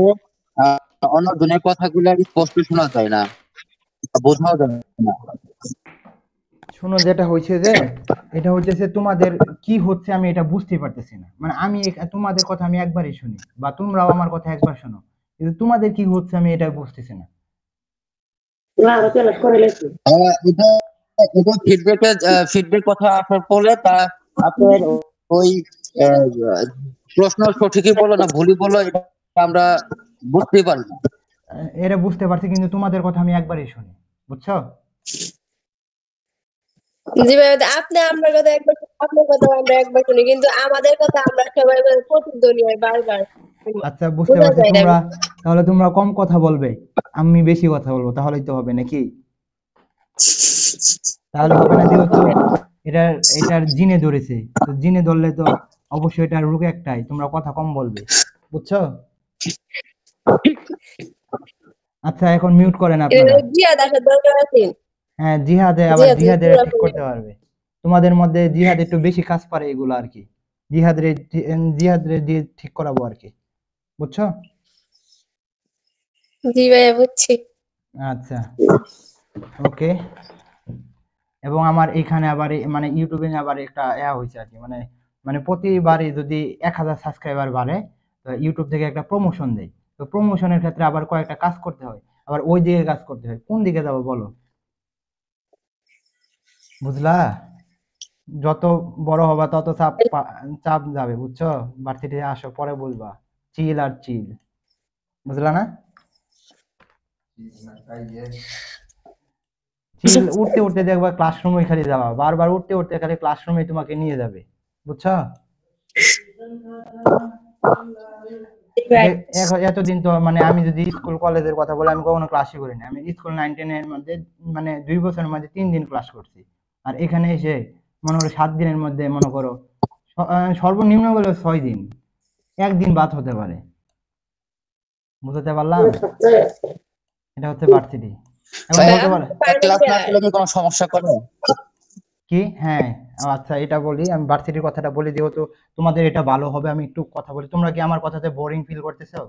অন্যজনের কথাগুলো স্পষ্ট শোনা যায় না, বোঝাও যায় না। শুনো, যেটা হয়েছে যে এটা হচ্ছে যে তোমাদের কি হচ্ছে আমি এটা বুঝতে পারতেছি না। মানে আমি তোমাদের কথা আমি একবারই শুনি বা তোমরাও আমার কথা একবার শোনো, কিন্তু তোমাদের কি হচ্ছে আমি এটা বুঝতেছি না। এটা এটা ফিডব্যাক কথা আসার ফলে তা আপনার ওই আহ, প্রশ্ন সঠিকই বলো না ভুলই বলো, এটা আমরা বুঝতেই পারি না। এটা বুঝতে পারছি, কিন্তু তোমাদের কথা আমি একবারই শুনি, বুঝছো? জি ভাইয়া আপনি আমার কথা একবার শুনি, আপনার কথা আমরা একবার শুনি, কিন্তু আমাদের কথা আমরা সবাই প্রতিধ্বনি হয় বারবার। আচ্ছা বুঝতে বোঝা পারছি। যায় না। তাহলে তোমরা কম কথা বলবে, আমি বেশি কথা বলবো, তাহলেই তো হবে নাকি? তাহলে হবে না, যেহেতু এটার জিনে ধরেছে, তো জিনে ধরলে তো অবশ্যই এটার রোগ একটাই, তোমরা কথা কম বলবে, বুঝছো? আচ্ছা এখন মিউট করেন আপনারা। জিয়াদ আসার দরকার আছে। হ্যাঁ জিহাদে, আবার জিহাদ জিহাদের পুরা ঠিক করতে পারবে। তোমাদের মধ্যে জিহাদ একটু বেশি কাজ পারে এগুলো আর কি, জিহাদরে দিয়ে ঠিক করাবো আর কি, বুঝছো? জি ভাইয়া বুঝছি। আচ্ছা ওকে। এবং আমার এখানে আবার মানে ইউটিউবে আবার একটা হয়েছে আর কি, মানে মানে প্রতিবারই যদি 1000 সাবস্ক্রাইবার বাড়ে তো ইউটিউব থেকে একটা প্রমোশন দেয়। তো প্রমোশনের ক্ষেত্রে আবার কয়েকটা কাজ করতে হয়, আবার ওই দিকে কাজ করতে হয়। কোন দিকে যাবো বলো? বুঝলা? যত বড় হবা তত চাপ যাবে, বুঝছো? ভার্সিটি আসো পরে বুঝবা, চিল আর চিল, বুঝলা না? চিল উঠতে উঠতে দেখবা ক্লাসরুমে খালি যাবা, বারবার উঠতে উঠতে খালি ক্লাসরুমে তোমাকে নিয়ে যাবে, বুঝছো? এতদিন তো মানে আমি যদি স্কুল কলেজের কথা বলি, আমি কখনো ক্লাসই করিনি। আমি স্কুল 9-10 এর মধ্যে মানে 2 বছরের মধ্যে 3 দিন ক্লাস করছি। আর এখানে এসে মনে করো 7 দিনের মধ্যে মনে করো সর্বনিম্ন হলো 6 দিন, একদিন বাদ হতে পারে। বুঝতে পারলাম? এটা হচ্ছে ভার্সিটি। এবং ভাই বলতে পারে আপনি ফাইনাল ক্লাস না ইয়ার করলে কি কোনো সমস্যা করে? কি, হ্যাঁ, আচ্ছা এটা বলি, আমি ভার্সিটির কথাটা বলি, যেহেতু তোমাদের এটা ভালো হবে আমি একটু কথা বলি। তোমরা কি আমার কথাতে বোরিং ফিল করতেছো?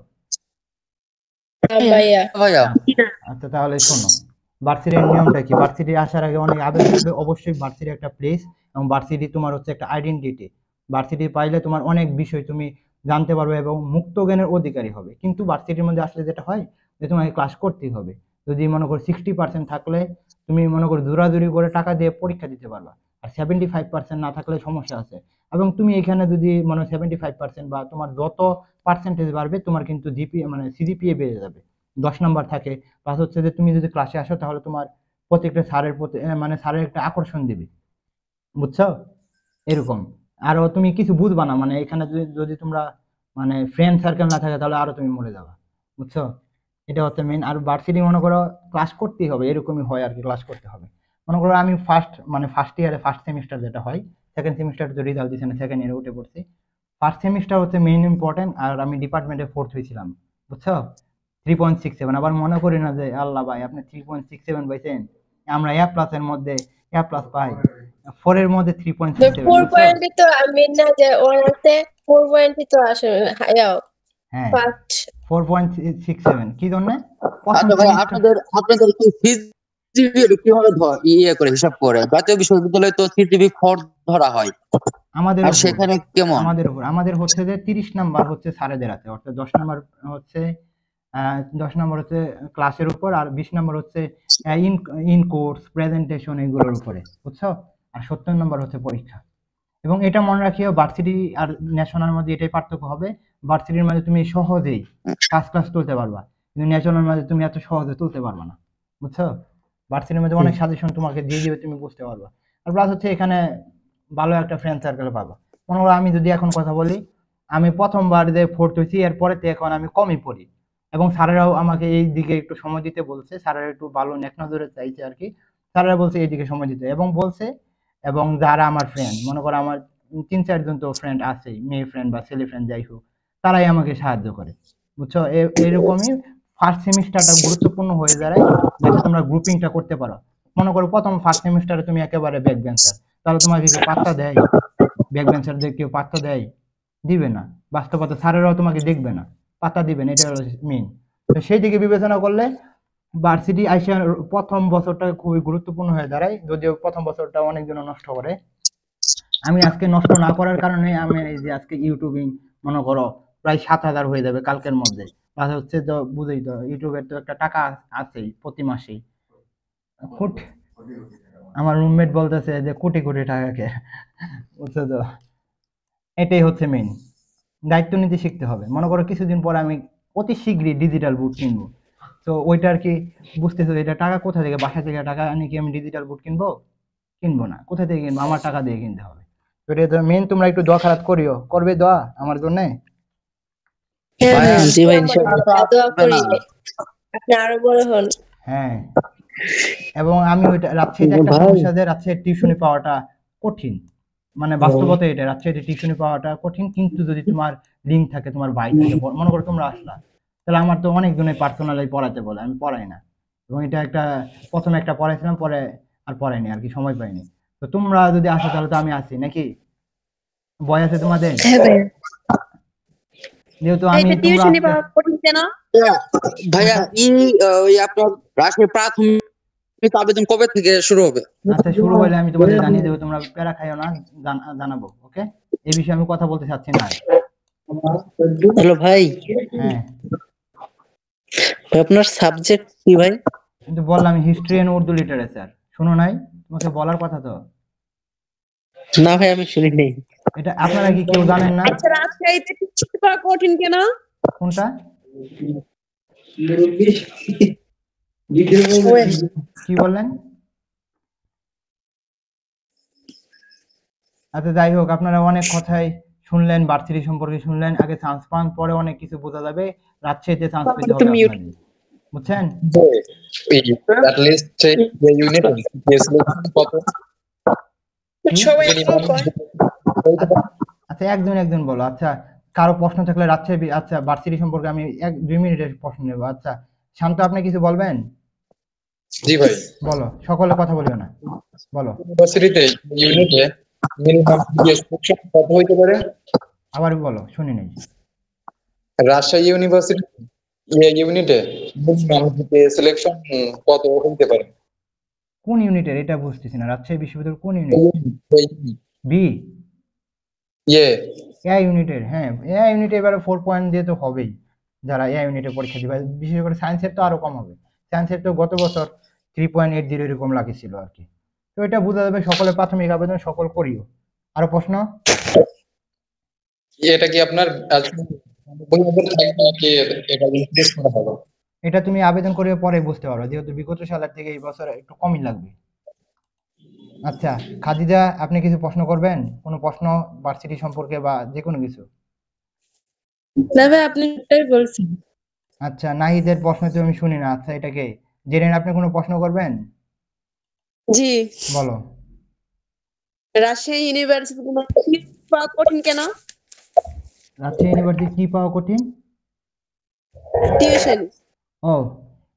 ভাইয়া ভাইয়া আচ্ছা তাহলে শোনো, ভার্সিটির নিয়মটা কি। ভার্সিটি আসার আগে অনেক আবেদন করবে, অবশ্যই ভার্সিটি একটা প্লেস, এবং ভার্সিটি তোমার হচ্ছে একটা আইডেন্টিটি। ভার্সিটি পাইলে তোমার অনেক বিষয় তুমি জানতে পারবে এবং মুক্ত জ্ঞানের অধিকারী হবে। কিন্তু ভার্সিটির মধ্যে আসলে যেটা হয় যে তোমাকে ক্লাস করতেই হবে। যদি মনে করো 60% থাকলে তুমি মনে করো দৌড়াদৌড়ি করে টাকা দিয়ে পরীক্ষা দিতে পারবা, আর 75% না থাকলে সমস্যা আছে। এবং তুমি এখানে যদি মনে 75% বা তোমার যত পার্সেন্টেজ বাড়বে তোমার কিন্তু জিপিএ মানে সিজিপিএ বেড়ে যাবে। 10 নাম্বার থাকে, প্লাস হচ্ছে যে তুমি যদি ক্লাসে আসো তাহলে তোমার প্রত্যেকটা স্যারের প্রতি মানে স্যারের একটা আকর্ষণ দিবে, বুঝছো? এরকম। আরো তুমি কিছু বুঝবা না, মানে এখানে যদি যদি তোমরা মানে ফ্রেন্ড সার্কেল না থাকে তাহলে আরো তুমি মরে যাবা, বুঝছো? এটা হচ্ছে মেইন। আর ভার্সিটি মনে করো ক্লাস করতেই হবে, এরকমই হয় আর কি, ক্লাস করতে হবে। মনে করো আমি ফার্স্ট ইয়ারে ফার্স্ট সেমিস্টার যেটা হয়, সেকেন্ড সেমিস্টার তো রেজাল্ট দিচ্ছে না, সেকেন্ড ইয়ারে উঠে পড়ছি। ফার্স্ট সেমিস্টার হচ্ছে মেইন ইম্পর্টেন্ট, আর আমি ডিপার্টমেন্টে 4th হয়েছিলাম, বুঝছো? 3.67। আবার মনে করি না যে আল্লাহ ভাই আপনি 3.67 পাইছেন, আমরা এ প্লাস এর মধ্যে এ প্লাস পাই, 4 এর মধ্যে 3.67, 4 বুঝছো? পয়েন্টই তো আমি না যে অনার্সে 4 পয়েন্টই তো আসে হ্যাঁ, ফার্স্ট 4.67 কি জন্য? প্রথম আচ্ছা ভাই, সেমিস্টার। আপনাদের কি সিজিপিএ কিভাবে করে হিসাব করে? জাতীয় বিশ্ববিদ্যালয়ে তো সিজিপি 4 ধরা হয়, আমাদের আর উপর সেখানে কেমন? আমাদের হচ্ছে যে 30 নাম্বার হচ্ছে স্যারেদের হাতে, অর্থাৎ 10 নাম্বার হচ্ছে 10 নাম্বার হচ্ছে ক্লাসের উপর, আর 20 নাম্বার হচ্ছে ইন ইন কোর্স প্রেজেন্টেশন এগুলোর উপরে, বুঝছো? আর 70 নাম্বার হচ্ছে পরীক্ষা। এবং এটা মনে রাখিও, ভার্সিটি আর ন্যাশনাল মধ্যে এটাই পার্থক্য হবে, ভার্সিটির মধ্যে তুমি সহজেই ক্লাস তুলতে পারবা, কিন্তু ন্যাশনাল মধ্যে তুমি এত সহজে তুলতে পারবা না, বুঝছো? ভার্সিটির মধ্যে অনেক সাজেশন তোমাকে দিয়ে দিবে, তুমি বুঝতে পারবা। আর প্লাস হচ্ছে এখানে ভালো একটা ফ্রেন্ড সার্কেল পাবা। মনে করো আমি যদি এখন কথা বলি, আমি প্রথমবার যে 4th হয়েছি এরপরে তো এখন আমি কমই পড়ি, এবং স্যারেরাও আমাকে এই দিকে একটু সময় দিতে বলছে, স্যারেরা একটু ভালো নেক নজরে চাইছে আর কি। স্যারেরা বলছে এই দিকে সময় দিতে, এবং বলছে, এবং যারা আমার ফ্রেন্ড, মনে করো আমার 3-4 জন তো ফ্রেন্ড আছেই, মেয়ে ফ্রেন্ড বা ছেলে ফ্রেন্ড যাই হোক, তারাই আমাকে সাহায্য করে, বুঝছো? এরকমই ফার্স্ট সেমিস্টারটা গুরুত্বপূর্ণ হয়ে দাঁড়ায়, যাতে তোমরা গ্রুপিংটা করতে পারো। মনে করো প্রথম ফার্স্ট সেমিস্টারে তুমি একেবারে ব্যাক বেঞ্চার, তাহলে তোমাকে কেউ পাত্তা দেয়? ব্যাক বেঞ্চারদের কেউ পাত্তা দেয়? দিবে না। বাস্তবতা স্যারেরাও তোমাকে দেখবে না, পাত্তা দিবেন, এটা হলো মেইন। তো সেই দিকে বিবেচনা করলে ভার্সিটি আইসা প্রথম বছরটা খুবই গুরুত্বপূর্ণ হয়ে দাঁড়ায়, যদিও প্রথম বছরটা অনেকজন নষ্ট করে। আমি আজকে নষ্ট না করার কারণে আমি এই যে আজকে ইউটিউবিং মনে করো প্রায় 7,000 হয়ে যাবে কালকের মধ্যে। প্লাস হচ্ছে তো বুঝেই তো ইউটিউবের তো একটা টাকা আছেই প্রতি মাসেই। কোট আমার রুমমেট বলতেছে যে কোটি কোটি টাকাকে, বুঝছো তো? এটাই হচ্ছে মেইন, দায়িত্ব নিতে শিখতে হবে। মনে করো কিছুদিন পর আমি অতি শীঘ্রই ডিজিটাল বুট কিনবো, তো ওইটা আর কি বুঝতেছো, এটা টাকা কোথা থেকে, বাসা থেকে টাকা আনি কি আমি ডিজিটাল বুট কিনবো? কিনবো না। কোথা থেকে কিনবো? আমার টাকা দিয়ে কিনতে হবে। তো এটা মেইন, তোমরা একটু দোয়া খারাপ করিও, করবে দোয়া আমার জন্য। হ্যাঁ ভাইয়া হ্যাঁ জি ভাই আমরা ইনশাআল্লাহ। দোয়া হবে করি না। আপনি আরো বড় হন। হ্যাঁ, এবং আমি ওইটা রাজশাহীতে একটা ভাই সমস্যা, যে রাজশাহীর টিউশনি পাওয়াটা কঠিন, মানে বাস্তবতা এটা, রাজশাহীতে টিউশনি পাওয়াটা কঠিন। কিন্তু যদি তোমার লিঙ্ক থাকে, তোমার ভাই থাকে, মনে করো তোমরা আসলা, তাহলে আমার তো অনেক জনের পার্সোনালি পড়াতে বলে, আমি পড়াই না। এবং এটা একটা প্রথমে একটা পড়াইছিলাম, পরে আর পড়াইনি আর কি, সময় পাইনি। তো তোমরা যদি আসো তাহলে তো আমি আছি নাকি, ভয় আছে তোমাদের? হ্যাঁ ভাই যেহেতু আমি এটা তোমরা টিউশনি আজকে পাওয়া কঠিন কেন? ভাইয়া কোনটা? ওই আপনার রাজশাহী প্রাথমিক আবেদন কবে থেকে শুরু হবে? আচ্ছা শুরু হলে আমি তোমাদের জানিয়ে দেবো, তোমরা প্যারা খাইও না, জানাবো, ওকে? এই বিষয়ে আমি কথা বলতে চাচ্ছি না আর। হ্যালো ভাই, হ্যাঁ, আপনার সাবজেক্ট কি ভাই? কিন্তু বললাম হিস্ট্রি এন্ড উর্দু লিটারেচার, শোনো নাই? তোমাকে বলার কথা তো। না ভাই আমি শুনি নাই। এটা আপনারা কি কেউ জানেন না? আচ্ছা রাজশাহীতে টিউশনি পাওয়া কঠিন কেন? কোনটা? কি বললেন? আচ্ছা যাই হোক, আপনারা অনেক কথাই শুনলেন, ভার্সিটি সম্পর্কে শুনলেন, আগে চান্স পান, পরে অনেক কিছু বোঝা যাবে। রাজশাহীতে চান্স পেতে হবে আপনাদের, বুঝছেন? at least যে ইউনিট কত সবাই মিনিমাম? আচ্ছা একজন একজন বলো। আচ্ছা কারো প্রশ্ন থাকলে রাজশাহী আচ্ছা ভার্সিটি সম্পর্কে আমি 1-2 মিনিটের প্রশ্ন নেব। আচ্ছা শান্ত, আপনি কিছু বলবেন? জি ভাই, বলো, সকলে কথা বলিও না, বলো। ইউনিভার্সিটিতে ইউনিটে মিনিমাম সিলেকশন কত হইতে পারে? আবার বলো, শুনি নাই। রাজশাহী ইউনিভার্সিটি ইউনিটে মিনিমাম সিলেকশন কত হইতে পারে? কোন ইউনিটের এটা বুঝতেছি না, রাজশাহী বিশ্ববিদ্যালয় কোন ইউনিট? বি? ইয়ে এ ইউনিটের, হ্যাঁ এ ইউনিটে এবারে 4 পয়েন্ট দিয়ে তো হবেই, যারা এ ইউনিটে পরীক্ষা দিবে। বিশেষ করে সায়েন্সের তো আরো কম হবে। সায়েন্সের তো গত বছর 3.80 এরকম লাগিয়েছিল আর কি। তো এটা বোঝা যাবে, সকলে প্রাথমিক আবেদন সকল করিও। আরো প্রশ্ন? এটা কি আপনার বইয়ের থাকবে নাকি এটা ইনক্রিজ করা হবে? এটা তুমি আবেদন করে পরে বুঝতে পারো, যেহেতু বিগত সালের থেকে এই বছর একটু কমই লাগবে। আচ্ছা খাদিজা, আপনি কিছু প্রশ্ন করবেন? কোনো প্রশ্ন ভার্সিটি সম্পর্কে বা যে কোনো কিছু? না ভাই, আপনি এটাই বলছেন। আচ্ছা নাহিদের প্রশ্ন তো আমি শুনি না। আচ্ছা এটাকে জেনে আপনি কোনো প্রশ্ন করবেন? জি, বলো। রাজশাহী ইউনিভার্সিটি পাওয়া কঠিন কেন? রাজশাহী ইউনিভার্সিটি কি পাওয়া কঠিন? টিউশন। ও,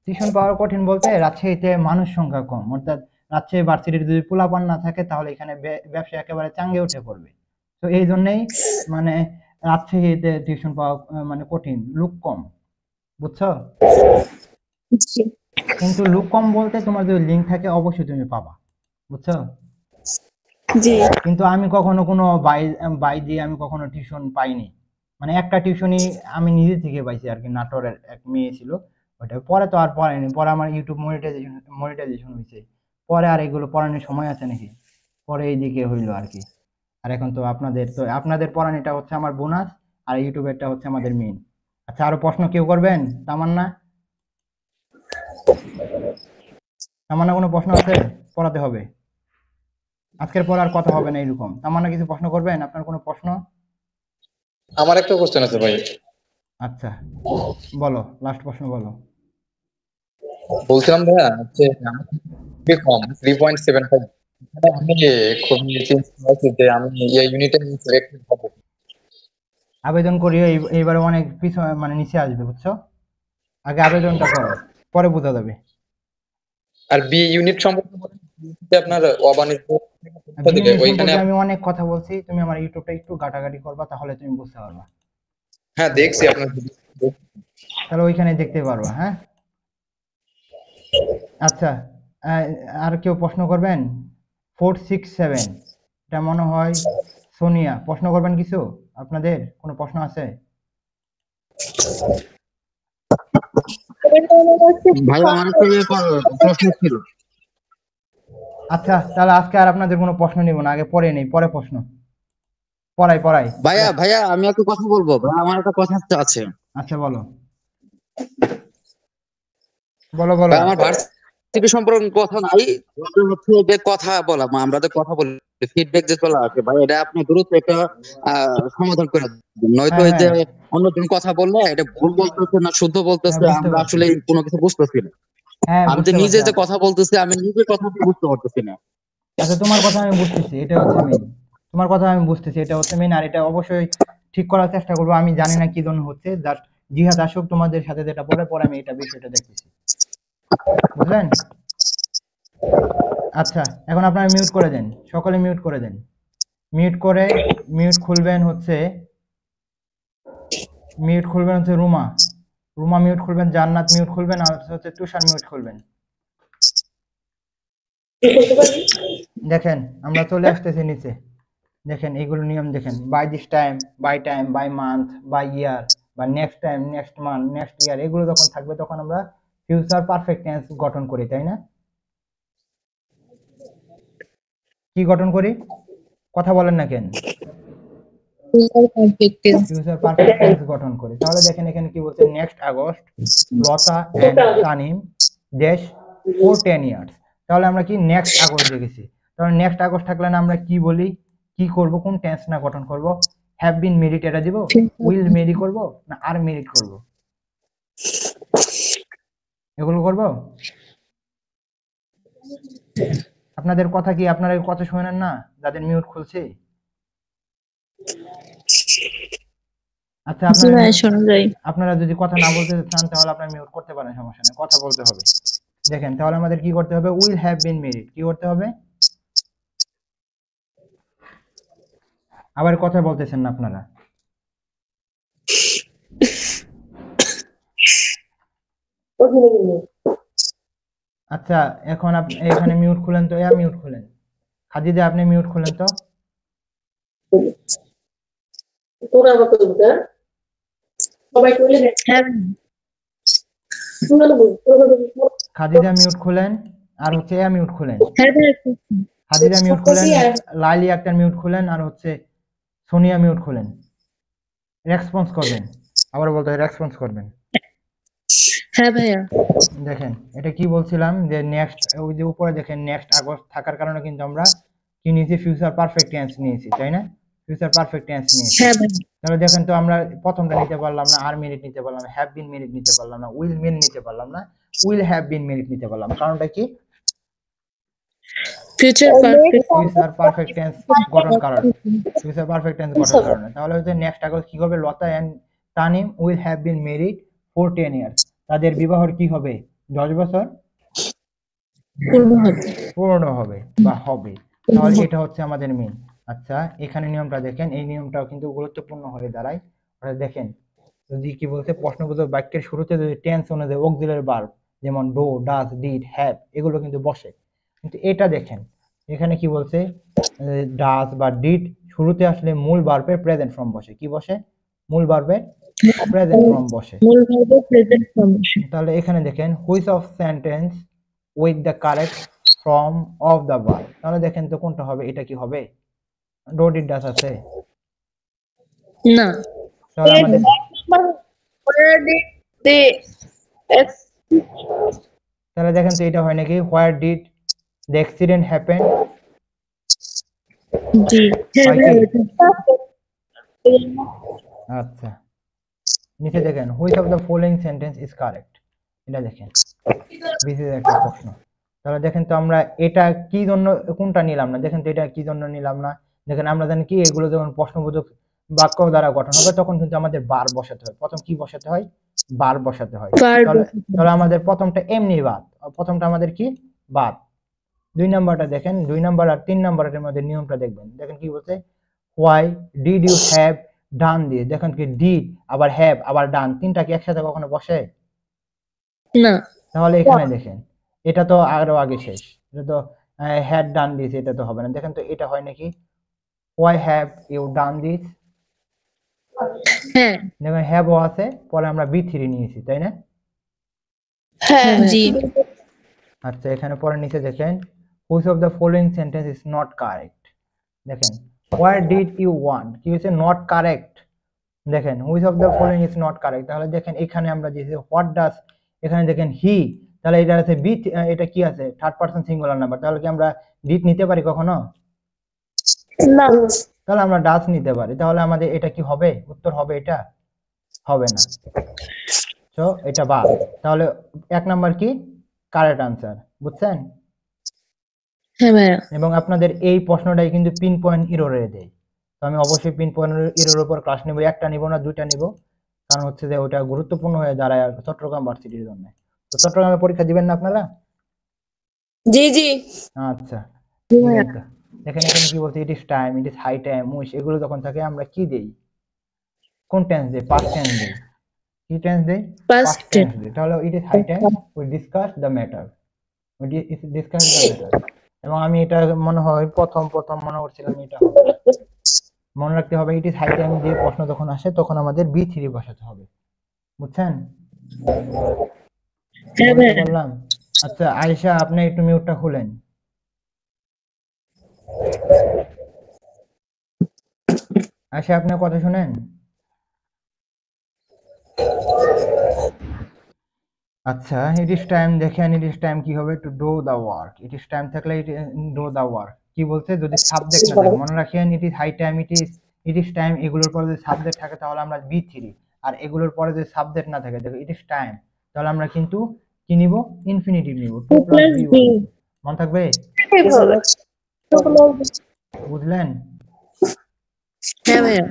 টিউশন পাওয়া কঠিন বলতে রাজশাহীতে মানুষ সংখ্যা কম, অর্থাৎ রাজশাহী ভার্সিটির যদি পোলাপান না থাকে তাহলে এখানে ব্যবসা একেবারে চাঙ্গে উঠে পড়বে। তো এই জন্যই মানে রাজশাহীতে টিউশন পাওয়া মানে কঠিন, লোক কম, বুঝছো? জি কিন্তু লোক কম বলতে তোমার যদি লিঙ্ক থাকে অবশ্যই তুমি পাবা, বুঝছো? জি কিন্তু আমি কখনো কোনো বাই দিয়ে আমি কখনো টিউশন পাইনি। মানে একটা টিউশনই আমি নিজে থেকে পাইছি আর কি, নাটোরের এক মেয়ে ছিল ওটা। পরে তো আর পড়াইনি, পরে আমার ইউটিউব মনিটাইজেশন হয়েছে, পরে আর এগুলো পড়ানোর সময় আছে নাকি, পরে এইদিকে হইলো আর কি। আর এখন তো আপনাদের পড়ানিটা হচ্ছে আমার বোনাস, আর ইউটিউবেরটা হচ্ছে আমাদের মেইন। আচ্ছা আরো প্রশ্ন কেউ করবেন? তামান্না, তামান্না কোনো প্রশ্ন আছে? পড়াতে হবে, আজকের পর আর কথা হবে না এরকম। তামান্না কিছু প্রশ্ন করবেন? আপনার কোনো প্রশ্ন? আমার একটা কোশ্চেন আছে ভাই। আচ্ছা বলো, লাস্ট প্রশ্ন বলো। বলছিলাম ভাইয়া হচ্ছে আমার খুবই কম 3.75। আমি খুবই চিন্তা করছি যে আমি এই ইউনিটে সিলেক্টেড হবো। আবেদন করিও, এইবারে অনেক পিছনে মানে নিচে আসবে, বুঝছো? আগে আবেদনটা করো, পরে বোঝা যাবে। আর বি ইউনিট সম্পর্কে বলেন, যে আপনার অবাণিজ্য পরীক্ষা দিলে বিএনএ ওইখানে সম্পর্কে আমি অনেক কথা বলছি, তুমি আমার ইউটিউবটা একটু ঘাটাঘাটি করবা, তাহলে তুমি বুঝতে পারবা। হ্যাঁ দেখছি আপনার video। তাহলে ওইখানে দেখতে পারবা, হ্যাঁ। আচ্ছা আহ, আর কেউ প্রশ্ন করবেন? 467, এটা মনে হয় সোনিয়া। প্রশ্ন করবেন কিছু? আপনাদের কোনো প্রশ্ন আছে? ভাই আমার একটা প্রশ্ন ছিল। আচ্ছা তাহলে আজকে আর আপনাদের কোনো প্রশ্ন নিব না, আগে পরে নেই, পরে প্রশ্ন। পড়াই ভাইয়া ভাইয়া আমি একটা কথা বলবো, ভাই আমার একটা কথা আছে। আচ্ছা বলো, বলো বলো। ভাই আমার ভার্সিটি সম্পর্কে কথা নাই, আমাদের হচ্ছে যে কথা বলা, আমরা যে কথা বলি, ফিডব্যাক যে চলে আসে ভাই, এটা আপনি দ্রুত একটা সমাধান করে দিন। নয়তো হ্যাঁ এই যে হ্যাঁ অন্যজন কথা বললে এটা ভুল বলতেছে না শুদ্ধ হ্যাঁ, বলতেছে, বুঝতে আমরা পারছি। আসলে কোনো কিছু বুঝতেছি না। হ্যাঁ আমি যে বুঝতে নিজে পারছি। যে কথা বলতেছি, আমি নিজে কথা বুঝতে পারতেছি না। আচ্ছা তোমার কথা আমি বুঝতেছি, এটা হচ্ছে মেইন। তোমার কথা আমি বুঝতেছি, এটা হচ্ছে মেইন, আর এটা অবশ্যই ঠিক করার চেষ্টা করবো। আমি জানি না কি জন্য হচ্ছে, জাস্ট জিহাদ আসুক তোমাদের সাথে, যেটা পরে পরে আমি এটা বিষয়টা দেখতেছি, বুঝলেন? আচ্ছা এখন আপনারা মিউট করে দেন, সকলে মিউট করে দেন। মিউট করে মিউট খুলবেন হচ্ছে রুমা, মিউট খুলবেন, জান্নাত মিউট খুলবেন, আর হচ্ছে তুষার মিউট খুলবেন। দেখেন আমরা চলে আসতেছি নিচে, দেখেন এইগুলো নিয়ম দেখেন। By this time, by month, by year, বা next time, next month, next year, এগুলো যখন থাকবে তখন আমরা ফিউচার পারফেক্ট টেন্স গঠন করি, তাই না? কি গঠন করি? কথা বলেন না কেন? ফিউচার পারফেক্ট টেন্স গঠন করি। তাহলে দেখেন এখানে কি বলছে, next August Lata and Tanim দেশ ফর 10 ইয়ার্স। তাহলে আমরা কি নেক্সট আগস্ট দেখেছি, তাহলে নেক্সট আগস্ট থাকলে না আমরা কি বলি, কি করব, কোন টেন্স না গঠন করব? হ্যাভ বিন মেরিড এটা দিব, উইল মেরি করব, না আর মেরিড করব? এগুলো করব। আপনাদের কথা কি, আপনারা কথা শুনেন না যাদের মিউট খুলছে? আচ্ছা, জি ভাইয়া শোনা যায়। আপনারা যদি কথা না বলতে চান তাহলে আপনারা মিউট করতে পারেন, সমস্যা নেই, কথা বলতে হবে। দেখেন তাহলে আমাদের কি করতে হবে, উইল হ্যাভ বিন মেরিড, কি করতে হবে? আবার কথা বলতেছেন না আপনারা। আচ্ছা, এখন এখানে মিউট খুলেন তো, মিউট খুলেন। খাদিজা আপনি মিউট খুলেন তো। হ্যাঁ খাদিজা মিউট খুলেন, আর হচ্ছে মিউট খুলেন। হ্যাঁ ভাইয়া খাদিজা মিউট খুলেন, লাইলি আক্তার মিউট খুলেন, আর হচ্ছে সোনিয়া মিউট খুলেন। রেসপন্স করবেন, আবার বলতে হয় রেসপন্স করবেন। হ্যাঁ ভাইয়া দেখেন এটা কি বলছিলাম যে নেক্সট, ওই যে উপরে দেখেন নেক্সট আগস্ট থাকার কারণে কিন্তু আমরা কি নিয়েছি, ফিউচার পারফেক্ট টেন্স নিয়েছি, তাই না? ফিউচার পারফেক্ট টেন্স নিয়েছি। হ্যাঁ ভাইয়া তাহলে দেখেন তো আমরা প্রথমটা নিতে পারলাম না, আর মিনিট নিতে পারলাম না, হ্যাভ বিন মিনিট নিতে পারলাম না, উইল মিন নিতে পারলাম না, উইল হ্যাভ বিন মিনিট নিতে পারলাম। কারণটা কি? Future perfect future perfect tense গঠন কারণ, ফিউচার পারফেক্ট টেন্স গঠন কারণে। তাহলে হচ্ছে নেক্সট আগস্ট কি হবে, Lata and Tanim will have been married for 10 years, তাদের বিবাহর কি হবে, 10 বছর পূর্ণ হবে। পূর্ণ হবে বা হবে। তাহলে এটা হচ্ছে আমাদের মেন। আচ্ছা, এখানে নিয়মটা দেখেন, এই নিয়মটাও কিন্তু গুরুত্বপূর্ণ হয়ে দাঁড়ায়। অর্থাৎ দেখেন যদি কি বলছে, প্রশ্নবোধক বাক্যের শুরুতে যদি টেন্স অনুযায়ী অক্সিলারি ভার্ব যেমন ডো, ডাজ, ডিড, হ্যাভ এগুলো কিন্তু বসে। কিন্তু এটা দেখেন এখানে কি বলছে, ডাজ বা ডিড শুরুতে আসলে মূল ভার্বের প্রেজেন্ট ফর্ম বসে। কি বসে? মূল ভার্বের প্রেজেন্ট ফর্ম বসে। মূল ভার্বের প্রেজেন্ট ফর্ম বসে। তাহলে এখানে দেখেন which of sentence with the correct form of the verb, তাহলে দেখেন তো কোনটা হবে, এটা কি হবে? ডো, ডিড, ডাজ আছে? না তাহলে আমাদের তাহলে দেখেন তো এটা হয় নাকি, where did the accident happen? জি হ্যাঁ হয় কি? ভাইয়া আচ্ছা, নিচে দেখেন which of the following sentence is correct, এটা দেখেন বিশেষ একটা প্রশ্ন। তাহলে দেখেন তো আমরা এটা কি জন্য, কোনটা নিলাম না, দেখেন তো এটা কি জন্য নিলাম না। দেখেন আমরা জানি কি, এগুলো যখন প্রশ্নবোধক বাক্য দ্বারা গঠন হবে তখন কিন্তু আমাদের বার বসাতে হয়। প্রথম কি বসাতে হয়? বার বসাতে হয়। তাহলে আমাদের প্রথমটা এমনি বাদ, প্রথমটা আমাদের কি বাদ। 2 নাম্বারটা দেখেন, 2 নাম্বার আর 3 নাম্বারের মধ্যে নিয়মটা দেখবেন। দেখেন কি বলছে, why did you have done this, দেখেন কি ডিড আবার হ্যাভ আবার ডান, তিনটা কি একসাথে কখনো বসে? না তাহলে এখানে দেখেন এটা তো আরো আগে শেষ, এটা তো হ্যাড ডান দিস, এটা তো হবে না। দেখেন তো এটা হয় নাকি, why have you done this, হ্যাঁ দেখেন হ্যাভও আছে, পরে আমরা বি3 নিয়েছি, তাই না? হ্যাঁ জি আচ্ছা, এখানে পরে নিচে দেখেন which of the following sentence is not correct, দেখেন হোয়ার ডিড ইউ ওয়ান্ট, কি হচ্ছে নট কারেক্ট। দেখেন which of the following is not correct, তাহলে দেখেন এখানে আমরা দিয়েছি হোয়াট ডাজ, এখানে দেখেন হি, তাহলে এটা আছে বি, এটা কি আছে থার্ড পারসন সিঙ্গুলার নাম্বার, তাহলে কি আমরা ডিড নিতে পারি কখনো? না তাহলে আমরা ডাজ নিতে পারি। তাহলে আমাদের এটা কি হবে, উত্তর হবে এটা হবে না, তো এটা বাদ। তাহলে 1 নাম্বার কি কারেক্ট আনসার, বুঝছেন? হ্যাঁ ভাইয়া এবং আপনাদের এই প্রশ্নটাই কিন্তু পিন পয়েন্ট এররে দেয়। তো আমি অবশ্যই পিন পয়েন্ট এররের উপর ক্লাস নেব, একটা নিব না, 2টা নিব, কারণ হচ্ছে যে ওটা গুরুত্বপূর্ণ হয়ে দাঁড়ায় চট্টগ্রাম ভার্সিটির জন্য। তো চট্টগ্রামে পরীক্ষা দিবেন না আপনারা? জি জি আচ্ছা, জি ঠিক ভাইয়া আছে। দেখেন এখানে কি বলছে, it is time, it is high time, wish, এগুলো যখন থাকে আমরা কি দেই, কোন টেন্স দেই? পাস্ট টেন্স দেই। কি টেন্স দেই? Past পাস্ট টেন্স দেই। তাহলে it is high time we discuss the matter, we discuss the matter. এবং আমি এটা মনে হয় প্রথম মনে করছিলাম এটা হবে। মনে রাখতে হবে ইট ইজ হাই টাইম দিয়ে প্রশ্ন যখন আসে তখন আমাদের বি3 বসাতে হবে, বুঝছেন? হ্যাঁ বলতে ভাইয়া পারলাম? আচ্ছা আয়েশা, আপনি একটু মিউটটা খুলেন। আয়েশা, আপনার কথা শুনেন? আচ্ছা, ইট ইজ টাইম, দেখেন ইট ইজ টাইম কি হবে, to do the work. It is time থাকলে ডু দ্য ওয়ার্ক কি বলছে, যদি সাবজেক্ট না থাকে, মনে রাখেন it is high time, it is time, এগুলোর পরে যদি সাবজেক্ট থাকে তাহলে আমরা বি3, আর এগুলোর পরে যদি সাবজেক্ট না থাকে, দেখো ইট ইজ টাইম, তাহলে আমরা কিন্তু কি নিব, ইনফিনিটিভ নিব, 2 + b1। মনে থাকবে? বুঝলেন? হ্যাঁ ভাইয়া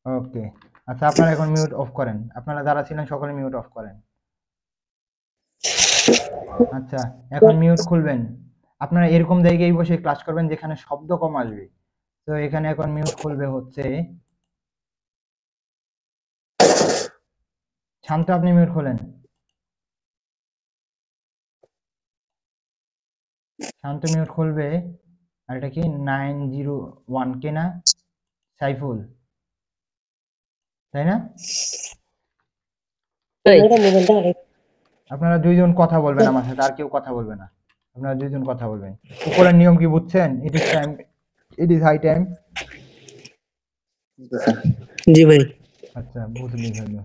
ওকে, আচ্ছা আপনারা এখন মিউট অফ করেন, আপনারা যারা ছিলেন সকলে মিউট অফ করেন। আচ্ছা, এখন মিউট খুলবেন। আপনারা এরকম জায়গায় বসে ক্লাস করবেন যেখানে শব্দ কম আসবে। তো এখানে এখন মিউট খুলবে হচ্ছে শান্ত, আপনি মিউট খোলেন। শান্ত মিউট খুলবে। আর এটা কি 901 কে না? সাইফুল, তাই না? আপনারা দুইজন কথা বলবেন আমার সাথে, আর কেউ কথা বলবে না। আপনারা দুইজন কথা বলবেন। উপরের নিয়ম কি বুঝছেন? It is time, it is high time. জি ভাই। আচ্ছা, বুঝলি হলো।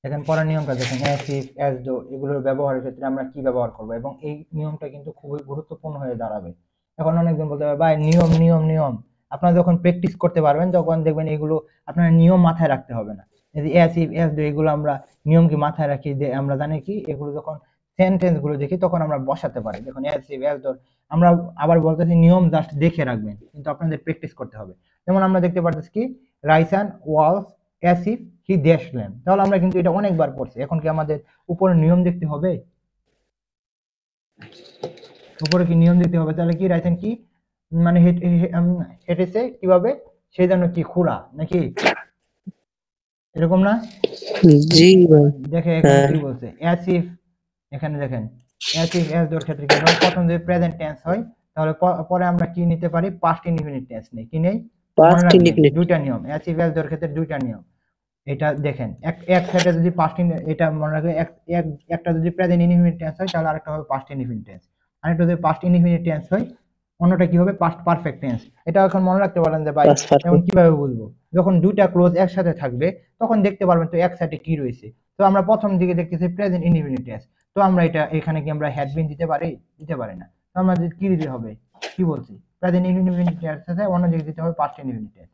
এখন পরের নিয়মটা দেখেন, অ্যাস ইফ, অ্যাজ দো, এগুলোর ব্যবহারের ক্ষেত্রে আমরা কি ব্যবহার করব, এবং এই নিয়মটা কিন্তু খুবই গুরুত্বপূর্ণ হয়ে দাঁড়াবে। এখন অনেকজন বলতে পারে ভাই নিয়ম নিয়ম নিয়ম, আপনারা যখন প্র্যাকটিস করতে পারবেন তখন দেখবেন এগুলো আপনার নিয়ম মাথায় রাখতে হবে না। এই যে অ্যাস ইফ, অ্যাজ দো, এগুলো আমরা নিয়ম কি মাথায় রাখি যে আমরা জানি কি এগুলো যখন সেন্টেন্স গুলো দেখি তখন আমরা বসাতে পারি। দেখুন অ্যাস ইফ, অ্যাজ দো, আমরা আবার বলতেছি নিয়ম জাস্ট দেখে রাখবেন, কিন্তু আপনাদের প্র্যাকটিস করতে হবে। যেমন আমরা দেখতে পারতেছি কি রাইসান walls as if he dashed lamp, তাহলে আমরা কিন্তু এটা অনেকবার পড়ছি। এখন কি আমাদের উপরে নিয়ম দেখতে হবে? উপরে কি নিয়ম দেখতে হবে? তাহলে কি রাইসান কি মানে হেঁটেছে কিভাবে, সেই জন্য কি খোলা নাকি এরকম না? জি ভাই। দেখে এখানে কি বলছে অ্যাস ইফ, এখানে দেখেন অ্যাস ইফ অ্যাজ দোর ক্ষেত্রে কি হয়, প্রথম যদি প্রেজেন্ট টেন্স হয় তাহলে পরে আমরা কি নিতে পারি, পাস্ট ইনডিফিনিট টেন্স নেই। কি নেই? মনে পাস্ট রাখবেন ইনডিফিনিট। দুইটা নিয়ম, অ্যাস ইফ অ্যাজ দোর ক্ষেত্রে দুইটা নিয়ম। এটা দেখেন এক সাইডে যদি পাস্ট এটা মনে রাখবেন, একটা যদি প্রেজেন্ট ইনডিফিনিট টেন্স হয় তাহলে আরেকটা হবে পাস্ট ইনডিফিনিট টেন্স, আরেকটা যদি পাস্ট ইনডিফিনিট টেন্স হয় অন্যটা কি হবে, পাস্ট পারফেক্ট টেন্স। এটা এখন মনে রাখতে পারেন যে ভাই পাস্ট এখন পারফেক্ট। কিভাবে বুঝবো, যখন দুইটা ক্লোজ একসাথে থাকবে তখন দেখতে পারবেন তো এক সাইডে কি রয়েছে। তো আমরা প্রথম দিকে দেখতেছি প্রেজেন্ট ইনডিফিনিট টেন্স, তো আমরা এটা এখানে কি আমরা হ্যাড বিন দিতে পারি? দিতে পারি না। তো আমরা কি দিতে হবে, কি বলছি, প্রেজেন্ট ইনডিফিনিট টেন্স আছে, অন্য দিকে দিতে হবে পাস্ট ইনডিফিনিট টেন্স।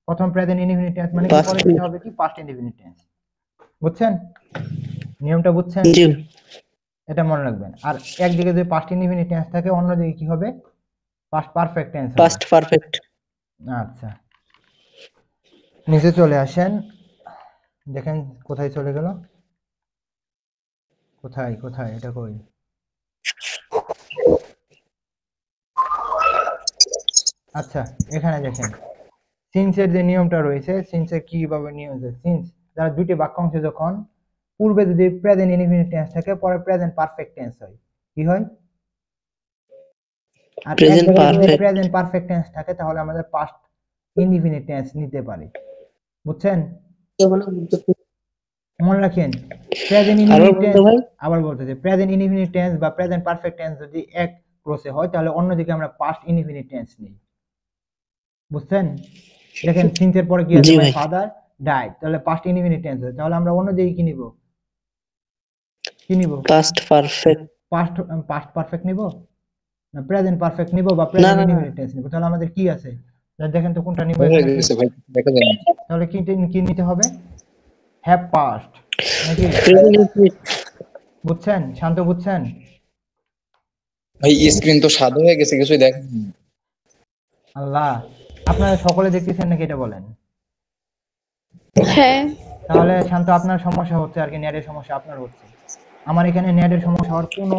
প্রথম প্রেজেন্ট ইনডিফিনিট টেন্স মানে কি, পরে দিতে হবে কি পাস্ট ইনডিফিনিট টেন্স। বুঝছেন নিয়মটা? বুঝছেন? জি এটা মনে রাখবেন। আর একদিকে যদি পাস্ট ইনডিফিনিট টেন্স থাকে অন্যদিকে কি হবে, পাস্ট পারফেক্ট টেন্স হবে। Past perfect. আচ্ছা, নিচে চলে আসেন। দেখেন কোথায় চলে গেল, কোথায় কোথায় এটা কই? আচ্ছা, এখানে দেখেন সিন্সের যে নিয়মটা রয়েছে, সিন্সের কিভাবে নিয়ম আছে। সিন্স যারা দুইটি বাক্যাংশ যখন পূর্বে যদি প্রেজেন্ট ইনডিফিনিট টেন্স থাকে পরে প্রেজেন্ট পারফেক্ট টেন্স হয়, কি হয়? আর এক প্রেজেন্ট জায়গায় যদি পারফেক্ট। প্রেজেন্ট পারফেক্ট টেন্স থাকে তাহলে আমাদের পাস্ট ইনডিফিনিট টেন্স নিতে পারি। বুঝছেন? মনে রাখেন প্রেজেন্ট আরো ইনডিফিনিট বলতে টেন্স, ভাই। আবার বলতেছি প্রেজেন্ট ইনডিফিনিট টেন্স বা প্রেজেন্ট পারফেক্ট টেন্স যদি এক ক্লোজে হয় তাহলে অন্যদিকে আমরা পাস্ট ইনডিফিনিট টেন্স নিই। বুঝছেন? দেখেন সিন্সের পরে কি আছে, জি মাই ভাই। ফাদার ডাইড, তাহলে পাস্ট ইনডিফিনিট টেন্স আছে, তাহলে আমরা অন্যদিকে কি নিব, কি নিব, past perfect. Past past perfect নিব না প্রেজেন্ট পারফেক্ট নিব বা না প্রেজেন্ট না না। ইনডিফিনিট টেন্স নিব? তাহলে আমাদের কি আছে দেখেন তো কোনটা নিব হয়ে এখানে? গেছে ভাই, দেখা যায় না। তাহলে কি নিতে হবে, হ্যাভ পাস্ট নাকি? Present indefinite. বুঝছেন? শান্ত বুঝছেন? ভাই স্ক্রিন তো সাদা হয়ে গেছে, কিছুই দেখা যায় না। আল্লাহ, আপনারা সকলে দেখতেছেন নাকি এটা বলেন? হ্যাঁ। তাহলে শান্ত আপনার সমস্যা হচ্ছে আর কি, নেটের সমস্যা আপনার হচ্ছে। আমার এখানে নেটের সমস্যা হওয়ার কোনো,